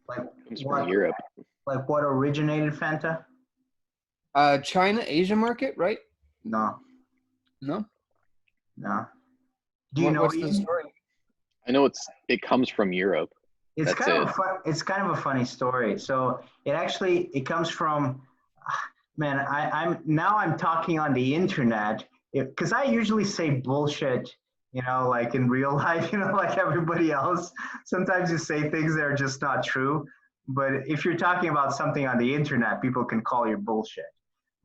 Like Comes from Europe. Like what originated Fanta? China, Asia market, right? No. No. Do you know what's the story? I know it comes from Europe. It's kind of a funny story. So it comes from, man. I'm talking on the internet because I usually say bullshit, like in real life, like everybody else. Sometimes you say things that are just not true. But if you're talking about something on the internet, people can call you bullshit.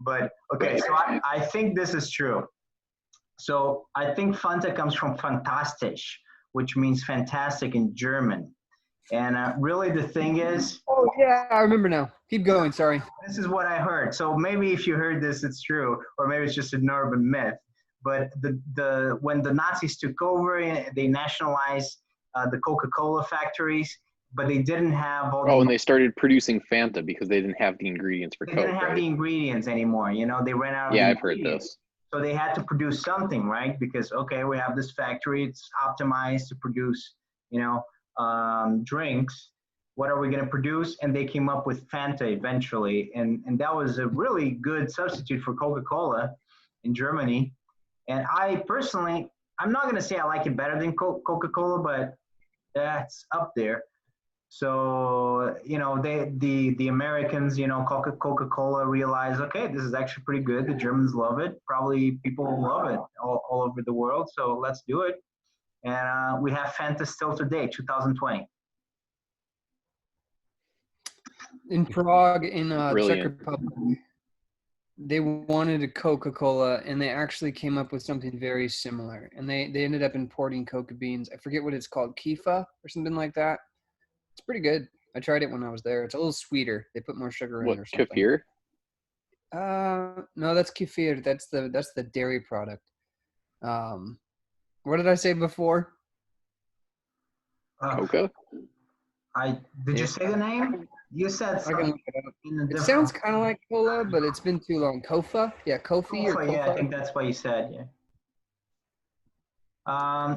But okay, so I think this is true. So I think Fanta comes from fantastisch, which means fantastic in German. And really the thing is... Oh, yeah, I remember now. Keep going, sorry. This is what I heard. So maybe if you heard this, it's true, or maybe it's just an urban myth. But when the Nazis took over, they nationalized the Coca-Cola factories, but they didn't have all and they started producing Fanta because they didn't have the ingredients for Coke, They didn't have the ingredients anymore. They ran out of Yeah, I've heard this. So they had to produce something, right? Because, okay, we have this factory. It's optimized to produce, drinks. What are we going to produce? And they came up with Fanta eventually. And that was a really good substitute for Coca-Cola in Germany. And I personally, I'm not going to say I like it better than Coca-Cola, but that's up there. So, the Americans, Coca-Cola realize, okay, this is actually pretty good. The Germans love it. Probably people will love it all over the world. So let's do it. And we have Fanta still today, 2020. In Prague, in Czech Brilliant. Republic, they wanted a Coca-Cola, and they actually came up with something very similar. And they ended up importing coca beans. I forget what it's called, Kifa or something like that. It's pretty good. I tried it when I was there. It's a little sweeter. They put more sugar in What, or something. kefir? No, that's kefir. That's the dairy product. What did I say before? Coca? Did you say the name? You said I can something look it up. in a It different. sounds kind of like cola, but it's been too long. Kofa? Yeah, Kofi or Kofa, yeah, I Kofa. think that's what you said. Yeah.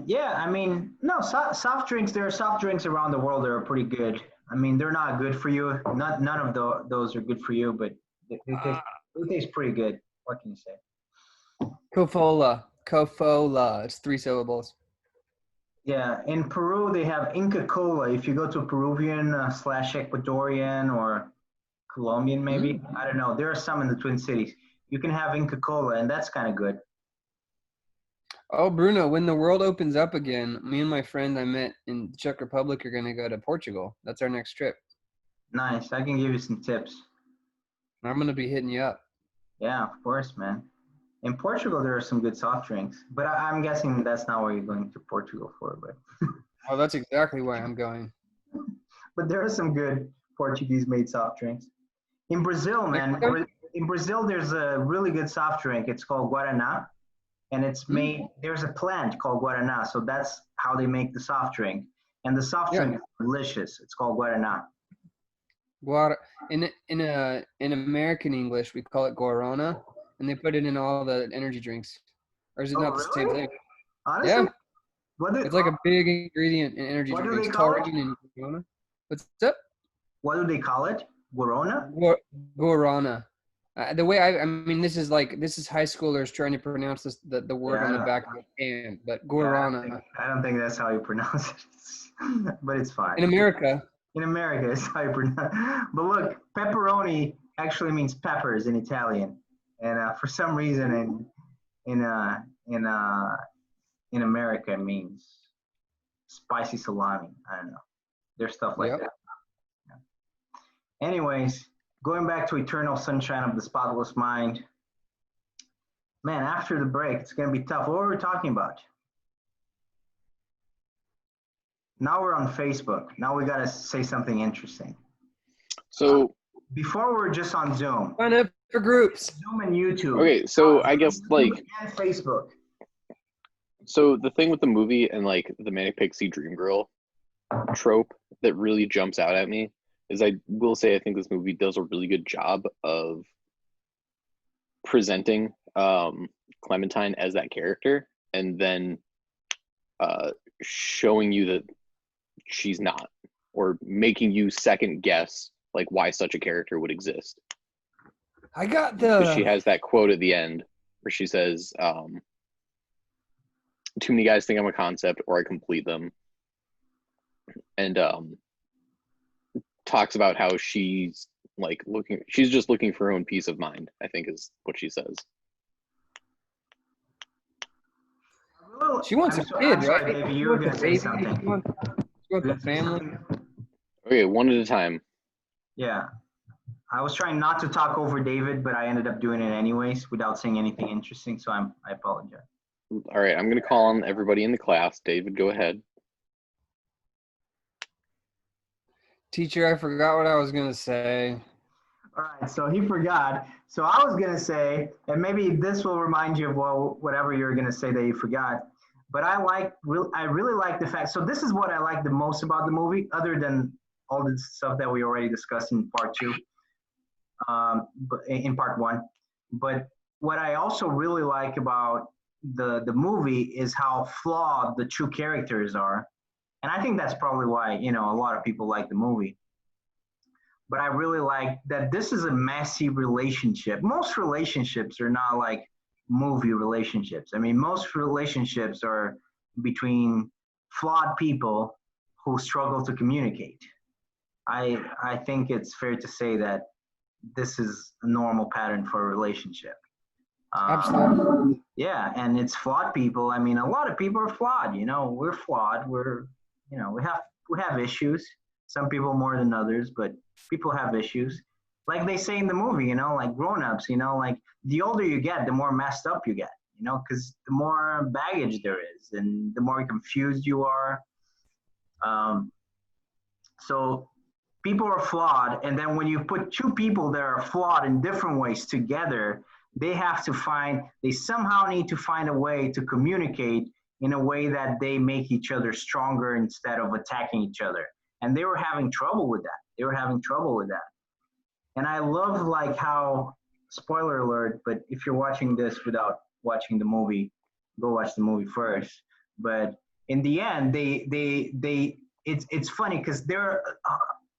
Yeah, I mean, no, soft drinks. There are soft drinks around the world that are pretty good. I mean, they're not good for you. None of those are good for you, but they taste pretty good. What can you say? Kofola. Kofola. It's 3 syllables. Yeah, in Peru they have Inca Cola. If you go to a Peruvian slash Ecuadorian or Colombian, maybe I don't know. There are some in the Twin Cities. You can have Inca Cola, and that's kind of good. Oh, Bruno, when the world opens up again, me and my friend I met in the Czech Republic are going to go to Portugal. That's our next trip. Nice. I can give you some tips. I'm going to be hitting you up. Yeah, of course, man. In Portugal, there are some good soft drinks, but I'm guessing that's not what you're going to Portugal for. But Oh, that's exactly why I'm going. but there are some good Portuguese-made soft drinks. In Brazil, man, Mexico? in Brazil, there's a really good soft drink. It's called Guaraná, and it's made. There's a plant called Guaraná, so that's how they make the soft drink. And the soft drink is delicious. It's called Guaraná. Guara. In American English, we call it guarana, and they put it in all the energy drinks. Or is it not the same Really? thing? Honestly, Yeah, it's like a big ingredient in energy What do drinks. they call it? Taurine and guarana. What's up? What do they call it? Guarana? Guarana. The way I mean, this is high schoolers trying to pronounce the word on the back of the can, but guarana. I don't think that's how you pronounce it, but it's fine. In America. In America, it's how you pronounce. But look, pepperoni actually means peppers in Italian, and for some reason in America it means spicy salami. I don't know. There's stuff like that. Yeah. Anyways, going back to Eternal Sunshine of the Spotless Mind. Man, after the break, it's gonna be tough. What were we talking about? Now we're on Facebook. Now we gotta say something interesting. So before we were just on Zoom. Sign up for groups. Zoom and YouTube. Okay, so I guess like and Facebook. So the thing with the movie and like the Manic Pixie Dream Girl trope that really jumps out at me is I will say I think this movie does a really good job of presenting Clementine as that character and then showing you that she's not, or making you second guess like why such a character would exist. I got She has that quote at the end where she says, too many guys think I'm a concept or I complete them. And talks about how she's just looking for her own peace of mind, I think is what she says. She wants a kid, right? David, you were going to say something. She wants a family. Okay, one at a time. Yeah. I was trying not to talk over David, but I ended up doing it anyways without saying anything interesting, so I apologize. All right, I'm going to call on everybody in the class. David, go ahead. Teacher, I forgot what I was going to say. All right, so he forgot. So I was going to say, and maybe this will remind you of whatever you're going to say that you forgot, but I really like the fact, so this is what I like the most about the movie, other than all the stuff that we already discussed in part 2, but in part 1. But what I also really like about the movie is how flawed the two characters are. And I think that's probably why, a lot of people like the movie. But I really like that this is a messy relationship. Most relationships are not like movie relationships. I mean, most relationships are between flawed people who struggle to communicate. I think it's fair to say that this is a normal pattern for a relationship. Absolutely. Yeah, and it's flawed people. I mean, a lot of people are flawed. We're flawed. We have issues. Some people more than others, but people have issues. Like they say in the movie, like grown-ups, like the older you get, the more messed up you get. Because the more baggage there is, and the more confused you are. So people are flawed, and then when you put two people that are flawed in different ways together, they somehow need to find a way to communicate in a way that they make each other stronger instead of attacking each other. And they were having trouble with that. And I love like how, spoiler alert, but if you're watching this without watching the movie, go watch the movie first. But in the end, it's funny because they're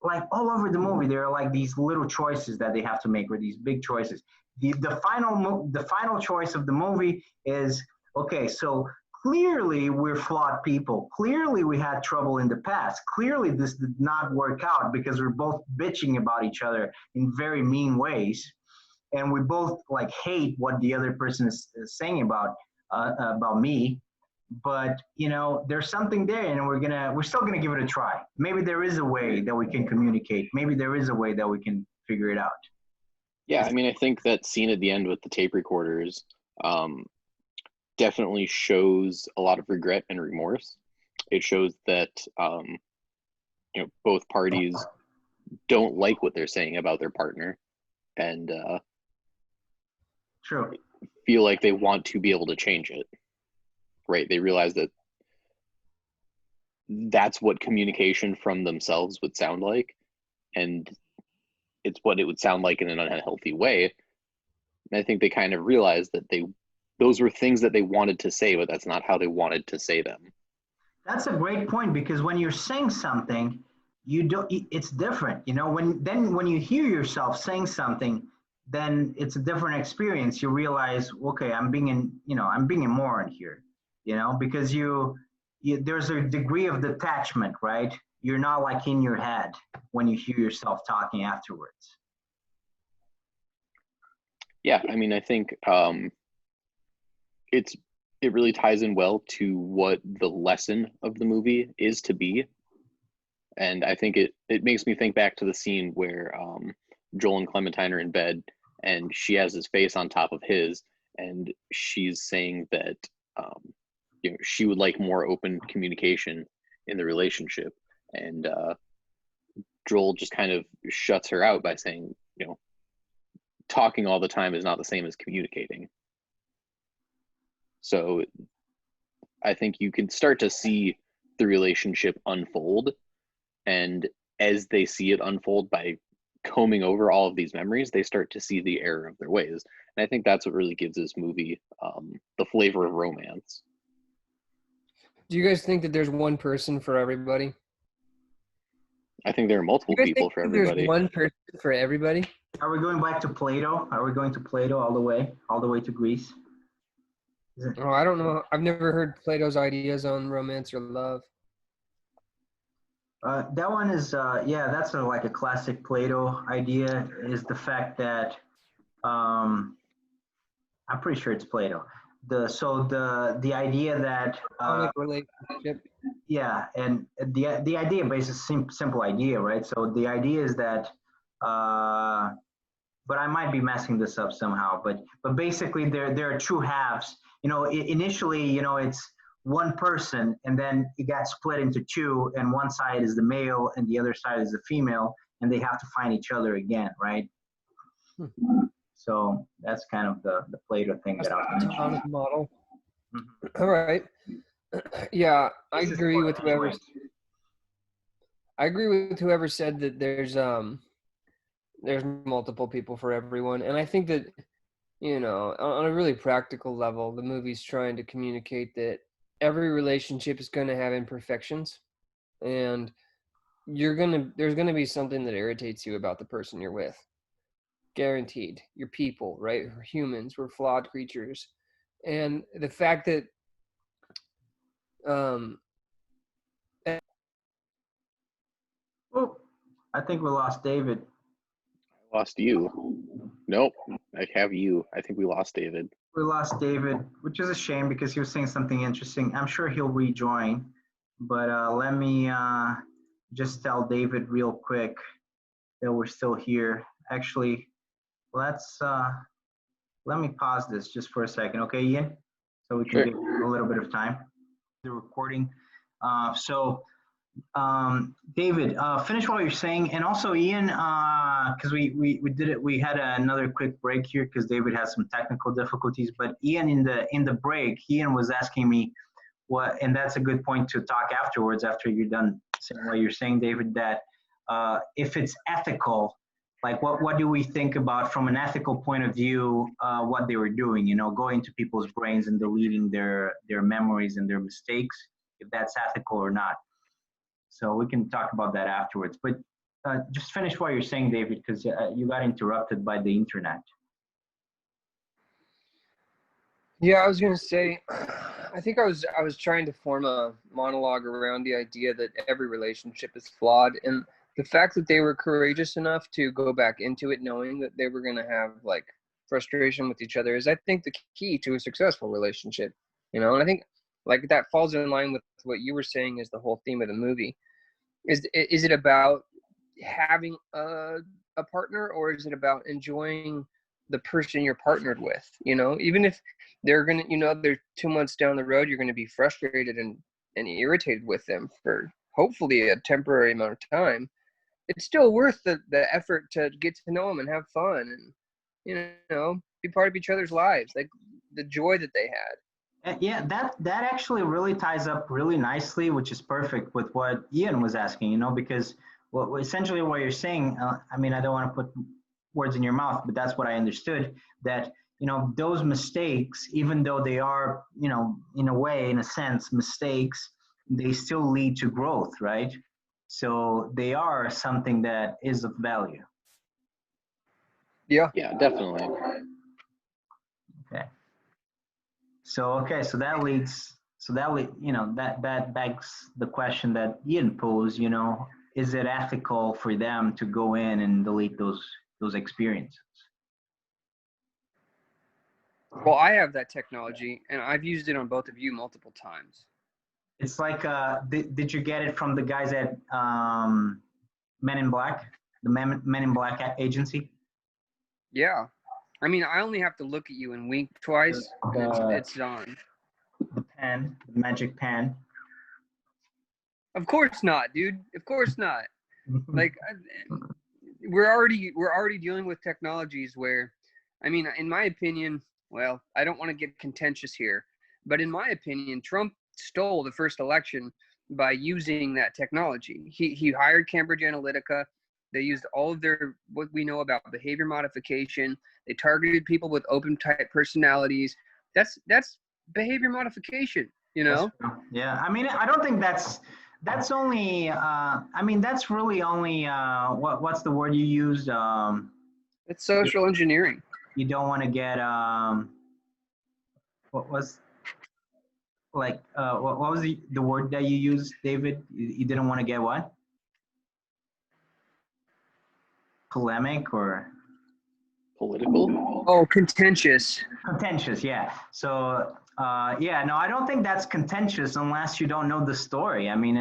like all over the movie. There are like these little choices that they have to make, or these big choices. The final choice of the movie is, okay, so clearly we're flawed people. Clearly we had trouble in the past. Clearly this did not work out because we're both bitching about each other in very mean ways, and we both like hate what the other person is saying about me. But there's something there, and we're still gonna give it a try. Maybe there is a way that we can communicate. Maybe there is a way that we can figure it out. Yeah, I mean, I think that scene at the end with the tape recorders definitely shows a lot of regret and remorse. It shows that both parties don't like what they're saying about their partner, and True. feel like they want to be able to change it. Right? They realize that that's what communication from themselves would sound like, and it's what it would sound like in an unhealthy way. And I think they kind of realized that those were things that they wanted to say, but that's not how they wanted to say them. That's a great point, because when you're saying something, it's different. When you hear yourself saying something, then it's a different experience. You realize, okay, I'm being a moron here, because there's a degree of detachment, right? You're not like in your head when you hear yourself talking afterwards. Yeah, I mean, I think it really ties in well to what the lesson of the movie is to be. And I think it makes me think back to the scene where Joel and Clementine are in bed, and she has his face on top of his, and she's saying that she would like more open communication in the relationship, and Joel just kind of shuts her out by saying, talking all the time is not the same as communicating. So I think you can start to see the relationship unfold, and as they see it unfold by combing over all of these memories, they start to see the error of their ways. And I think that's what really gives this movie the flavor of romance. Do you guys think that there's one person for everybody? I think there are multiple Do you guys people think for that everybody. there's one person for everybody? Are we going back to Plato? Are we going to Plato all the way to Greece? Oh, I don't know. I've never heard Plato's ideas on romance or love. That one is, that's like a classic Plato idea, is the fact that, I'm pretty sure it's Plato. The idea that, Platonic relationship. yeah, and the idea, basically simple idea, right? So the idea is that, but I might be messing this up somehow, but basically there are two halves. Initially, it's one person, and then it got split into two, and one side is the male and the other side is the female, and they have to find each other again, right? So that's kind of the Plato thing That's that I was the mentioning. platonic model. Mm-hmm. All right. Yeah, I This is agree with Plato whoever. anyway. I agree with whoever said that there's multiple people for everyone, and I think that on a really practical level, the movie's trying to communicate that every relationship is going to have imperfections, and there's gonna be something that irritates you about the person you're with. Guaranteed. You're people, right? We're humans. We're flawed creatures, and the fact that Oh, I think we lost David. Lost you. Nope. I have you. I think we lost David. We lost David, which is a shame because he was saying something interesting. I'm sure he'll rejoin, but let me just tell David real quick that we're still here. Actually, let's let me pause this just for a second, okay, Ian? So we can Sure. give a little bit of time. The recording. David, finish what you're saying, and also Ian, because we did it. We had another quick break here because David has some technical difficulties. But Ian, in the break, Ian was asking me what, and that's a good point to talk afterwards after you're done saying what you're saying, David. That if it's ethical, like what do we think about from an ethical point of view? What they were doing, going to people's brains and deleting their memories and their mistakes, if that's ethical or not. So we can talk about that afterwards. But just finish what you're saying, David, because you got interrupted by the internet. Yeah, I was gonna say, I think I was trying to form a monologue around the idea that every relationship is flawed, and the fact that they were courageous enough to go back into it knowing that they were gonna have like frustration with each other is, I think, the key to a successful relationship. And I think like that falls in line with what you were saying is the whole theme of the movie. Is it about having a partner, or is it about enjoying the person you're partnered with? Even if they're gonna, they're 2 months down the road, you're gonna be frustrated and irritated with them for hopefully a temporary amount of time. It's still worth the effort to get to know them and have fun and be part of each other's lives, like the joy that they had. Yeah, that actually really ties up really nicely, which is perfect with what Ian was asking, because essentially what you're saying, I mean, I don't want to put words in your mouth, but that's what I understood, that, those mistakes, even though they are, in a way, in a sense, mistakes, they still lead to growth, right? So they are something that is of value. Yeah. Yeah, definitely. Okay. So that begs the question that Ian posed. Is it ethical for them to go in and delete those experiences? Well, I have that technology, and I've used it on both of you multiple times. It's like, did you get it from the guys at Men in Black, the Men in Black agency? Yeah. I mean, I only have to look at you and wink twice, and it's on. The magic pen. Of course not, dude. Of course not. Like, we're already dealing with technologies where, I mean, in my opinion, well, I don't want to get contentious here, but in my opinion, Trump stole the first election by using that technology. He hired Cambridge Analytica. They used all of what we know about behavior modification. They targeted people with open type personalities. That's behavior modification, Yeah, I mean, I don't think that's only. I mean, that's really only. What's the word you used? It's social engineering. You don't want to get. What was what was the word that you used, David? You didn't want to get what? Polemic or political? Oh, contentious. Contentious, yeah. So, yeah, no, I don't think that's contentious unless you don't know the story. I mean,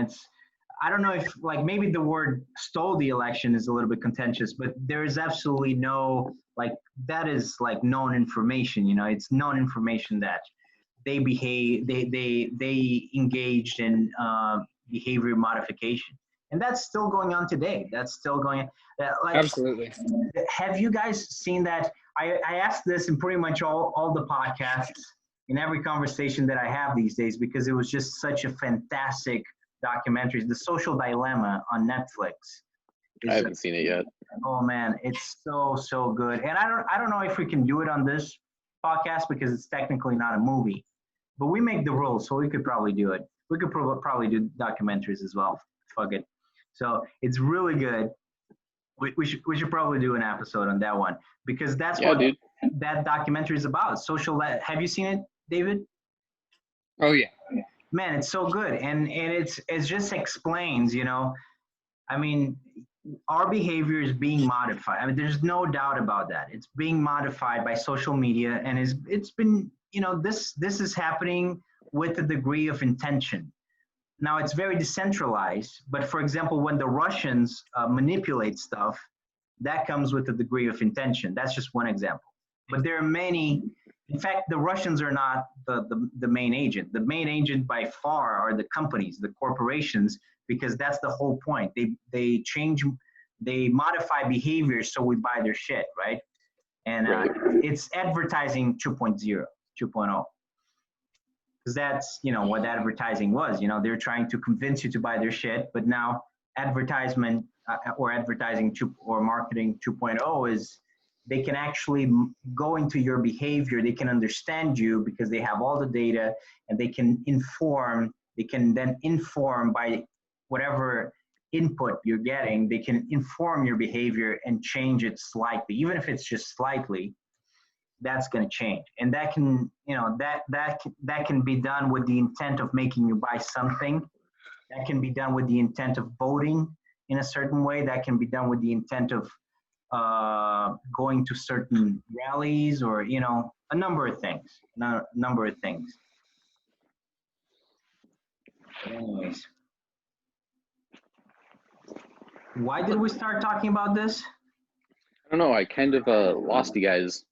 I don't know if, like, maybe the word stole the election is a little bit contentious, but there is absolutely no, like, that is like known information, it's known information that they engaged in behavior modification. And that's still going on today. That's still going. Like, absolutely. Have you guys seen that? I asked this in pretty much all the podcasts, in every conversation that I have these days, because it was just such a fantastic documentary. The Social Dilemma on Netflix. I haven't seen it yet. Oh man, it's so good. And I don't know if we can do it on this podcast because it's technically not a movie, but we make the rules, so we could probably do it. We could probably do documentaries as well. Fuck it. So it's really good. We should probably do an episode on that one, because that's what that documentary is about. Have you seen it, David? Oh yeah. Man, it's so good, and it just explains. I mean, our behavior is being modified. I mean, there's no doubt about that. It's being modified by social media, and it's been, this is happening with a degree of intention. Now it's very decentralized, but for example, when the Russians manipulate stuff, that comes with a degree of intention. That's just one example. But there are many. In fact, the Russians are not the main agent. The main agent by far are the companies, the corporations, because that's the whole point. They modify behaviors so we buy their shit, right? And it's advertising 2.0, 2.0. Because that's, what advertising was. They're trying to convince you to buy their shit, but now advertisement or advertising or marketing 2.0 is they can actually go into your behavior. They can understand you because they have all the data, and they can inform. They can then inform by whatever input you're getting. They can inform your behavior and change it slightly, even if it's just slightly. That's going to change, and that can, that can be done with the intent of making you buy something. That can be done with the intent of voting in a certain way. That can be done with the intent of going to certain rallies, or a number of things. But anyways, why did we start talking about this? I don't know. I kind of lost you guys.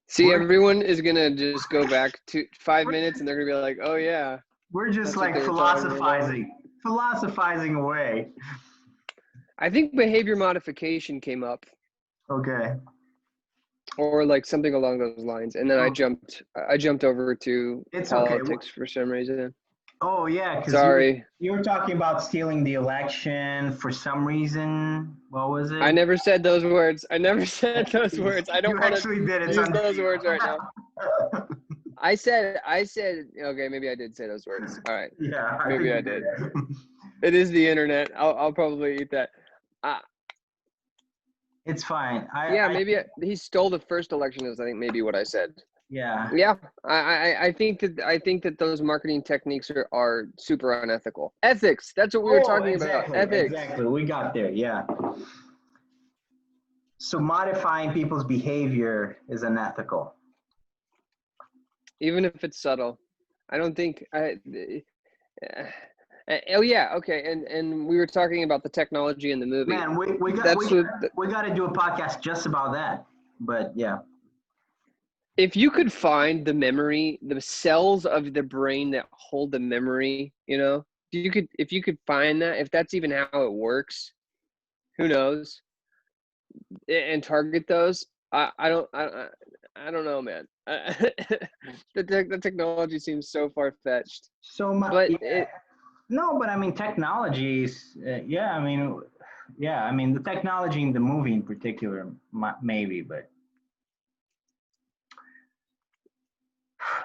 See, everyone is gonna just go back to 5 minutes, and they're gonna be like, "Oh yeah." We're just like philosophizing away. I think behavior modification came up, Okay. or like something along those lines, and then I jumped over to politics for some reason. Oh yeah, because sorry, you were talking about stealing the election for some reason. What was it? I never said those words. I never said those words. I don't want to use those words right now. I said, okay, maybe I did say those words. All right. Yeah. Maybe I did. It is the internet. I'll probably eat that. It's fine. Maybe he stole the first election is, I think, maybe what I said. Yeah. Yeah. I think that those marketing techniques are super unethical. Ethics. That's what we were talking about. Ethics. Exactly. We got there. Yeah. So modifying people's behavior is unethical. Even if it's subtle. I don't think oh yeah, okay, and we were talking about the technology in the movie. Man, we got to do a podcast just about that. But yeah. If you could find the memory, the cells of the brain that hold the memory, if you could find that, if that's even how it works, who knows? And target those, I don't know, man. The technology seems so far-fetched. No, but I mean, technologies. I mean, the technology in the movie in particular, maybe, but.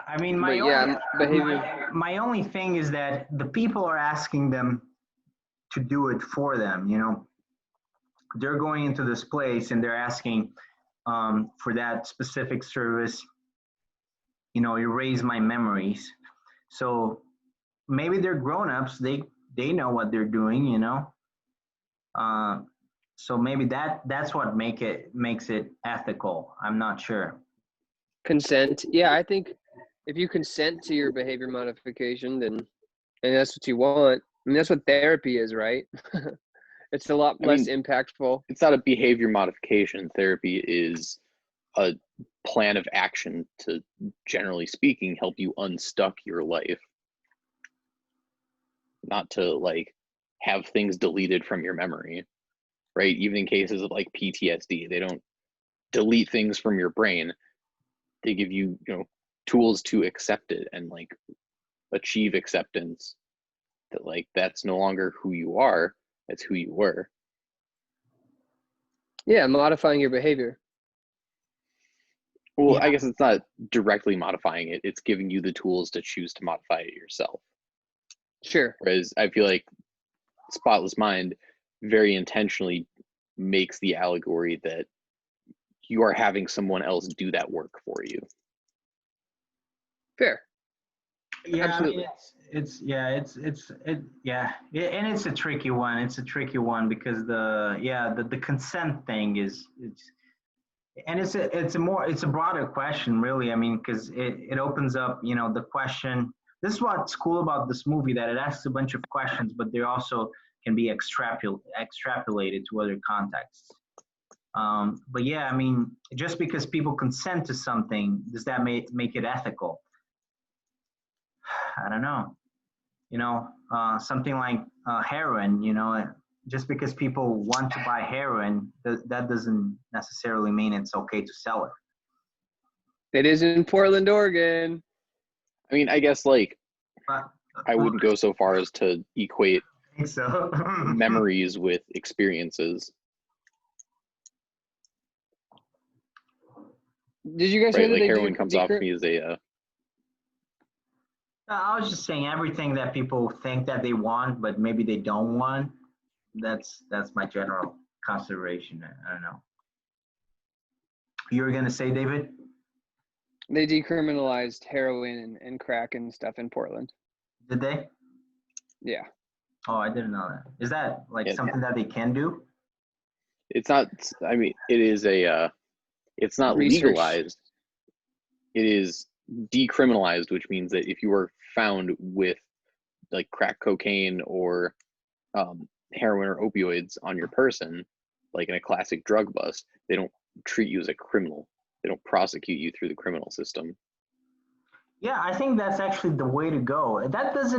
I mean, my only thing is that the people are asking them to do it for them. They're going into this place and they're asking for that specific service. Erase my memories. So maybe they're grown-ups. They know what they're doing. So maybe that's what makes it ethical. I'm not sure. Consent. Yeah, I think if you consent to your behavior modification, and that's what you want. I mean, that's what therapy is, right? It's a lot less impactful. It's not a behavior modification. Therapy is a plan of action to, generally speaking, help you unstuck your life. Not to have things deleted from your memory, right? Even in cases of PTSD, they don't delete things from your brain. They give you, tools to accept it and achieve acceptance that that's no longer who you are, that's who you were. Yeah, modifying your behavior. Well, yeah. I guess it's not directly modifying it, it's giving you the tools to choose to modify it yourself. Sure. Whereas I feel like Spotless Mind very intentionally makes the allegory that you are having someone else do that work for you. Fair. Yeah, absolutely. and it's a tricky one. It's a tricky one because the consent thing is it's a broader question really. I mean, because it opens up, the question. This is what's cool about this movie, that it asks a bunch of questions, but they also can be extrapolated to other contexts. But yeah, I mean, just because people consent to something, does that make it ethical? I don't know. Something like heroin, just because people want to buy heroin, that doesn't necessarily mean it's okay to sell it. It is in Portland, Oregon. I mean, I guess like But, I wouldn't go so far as to equate I think so. memories with experiences. Did you guys hear Right, that like they heroin comes off me as a I was just saying everything that people think that they want, but maybe they don't want. That's my general consideration. I don't know. You were gonna say, David? They decriminalized heroin and crack and stuff in Portland. Did they? Yeah. Oh, I didn't know that. Is that like Yeah. something that they can do? it's not, I mean, it is a it's not Research. legalized. It is decriminalized, which means that if you are found with like crack cocaine or heroin or opioids on your person, like in a classic drug bust, they don't treat you as a criminal. They don't prosecute you through the criminal system. Yeah, I think that's actually the way to go. That's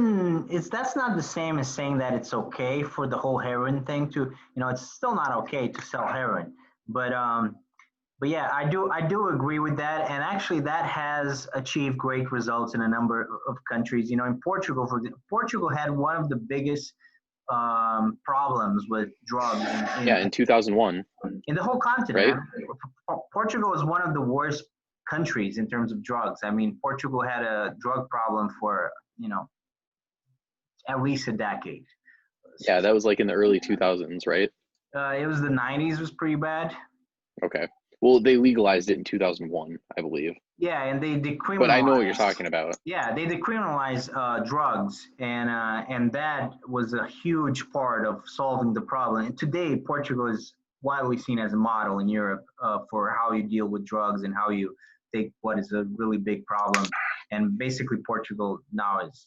not the same as saying that it's okay for the whole heroin thing to, it's still not okay to sell heroin. But yeah, I do agree with that, and actually that has achieved great results in a number of countries. In Portugal, Portugal had one of the biggest problems with drugs In 2001. in the whole continent. Right. Portugal is one of the worst countries in terms of drugs. I mean, Portugal had a drug problem for at least a decade. Yeah, that was like in the early 2000s, right? It was the 90s was pretty bad. Okay. Well, they legalized it in 2001, I believe. Yeah, and they decriminalized. But I know what you're talking about. Yeah, they decriminalized drugs, and that was a huge part of solving the problem. And today, Portugal is widely seen as a model in Europe for how you deal with drugs and how you take what is a really big problem. And basically, Portugal now it's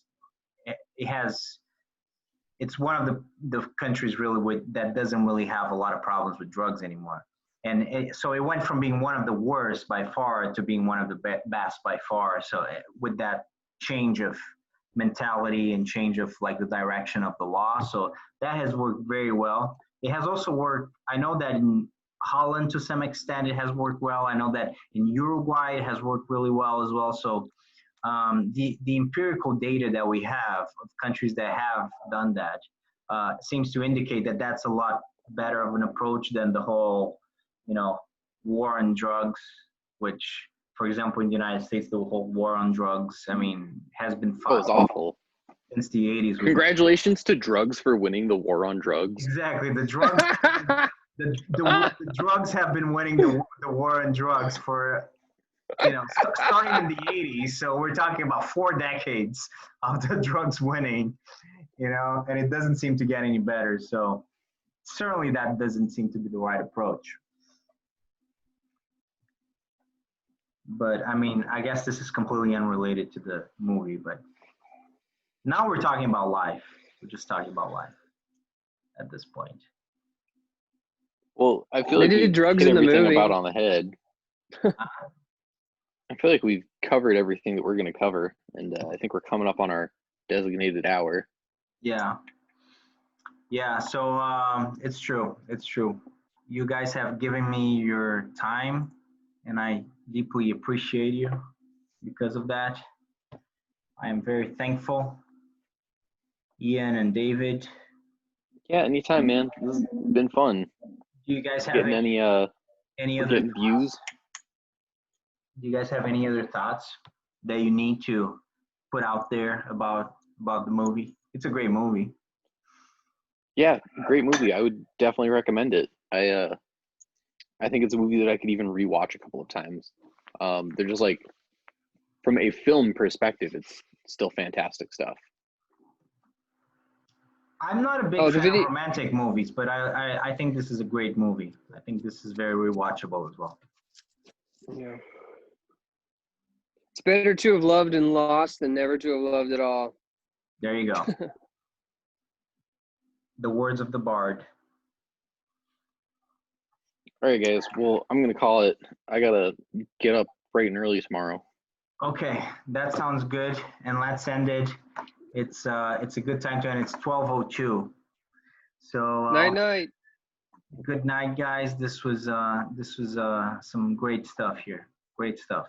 one of the countries really that doesn't really have a lot of problems with drugs anymore. And so it went from being one of the worst by far to being one of the best by far. So with that change of mentality and change of like the direction of the law, so that has worked very well. It has also worked. I know that in Holland to some extent it has worked well. I know that in Uruguay it has worked really well as well. So the empirical data that we have of countries that have done that seems to indicate that that's a lot better of an approach than the whole war on drugs, which, for example, in the United States, the whole war on drugs, I mean, has been fought. Oh, it's awful. Since the 80s. Congratulations to drugs for winning the war on drugs. Exactly. The drugs, the drugs have been winning the war on drugs for, starting in the 80s. So we're talking about 4 decades of the drugs winning, and it doesn't seem to get any better. So certainly that doesn't seem to be the right approach. But I mean, I guess this is completely unrelated to the movie, but now we're talking about life. We're just talking about life at this point. Well, I feel They like did we drugs hit in the everything movie. about on the head. I feel like we've covered everything that we're going to cover, and I think we're coming up on our designated hour. Yeah. So it's true. You guys have given me your time, and I deeply appreciate you because of that. I am very thankful. Ian and David. Yeah, anytime, man. This has been fun. Do you guys have Getting any we're other getting views? Do you guys have any other thoughts that you need to put out there about the movie? It's a great movie. Yeah, great movie. I would definitely recommend it. I think it's a movie that I could even rewatch a couple of times. They're just like, from a film perspective, it's still fantastic stuff. I'm not a big Oh, the fan video. of romantic movies, but I think this is a great movie. I think this is very rewatchable as well. Yeah. It's better to have loved and lost than never to have loved at all. There you go. The words of the bard. All right, guys. Well, I'm gonna call it. I gotta get up bright and early tomorrow. Okay, that sounds good. And let's end it. It's a good time to end. It's 12:02. So Night night. good night, guys. This was some great stuff here. Great stuff.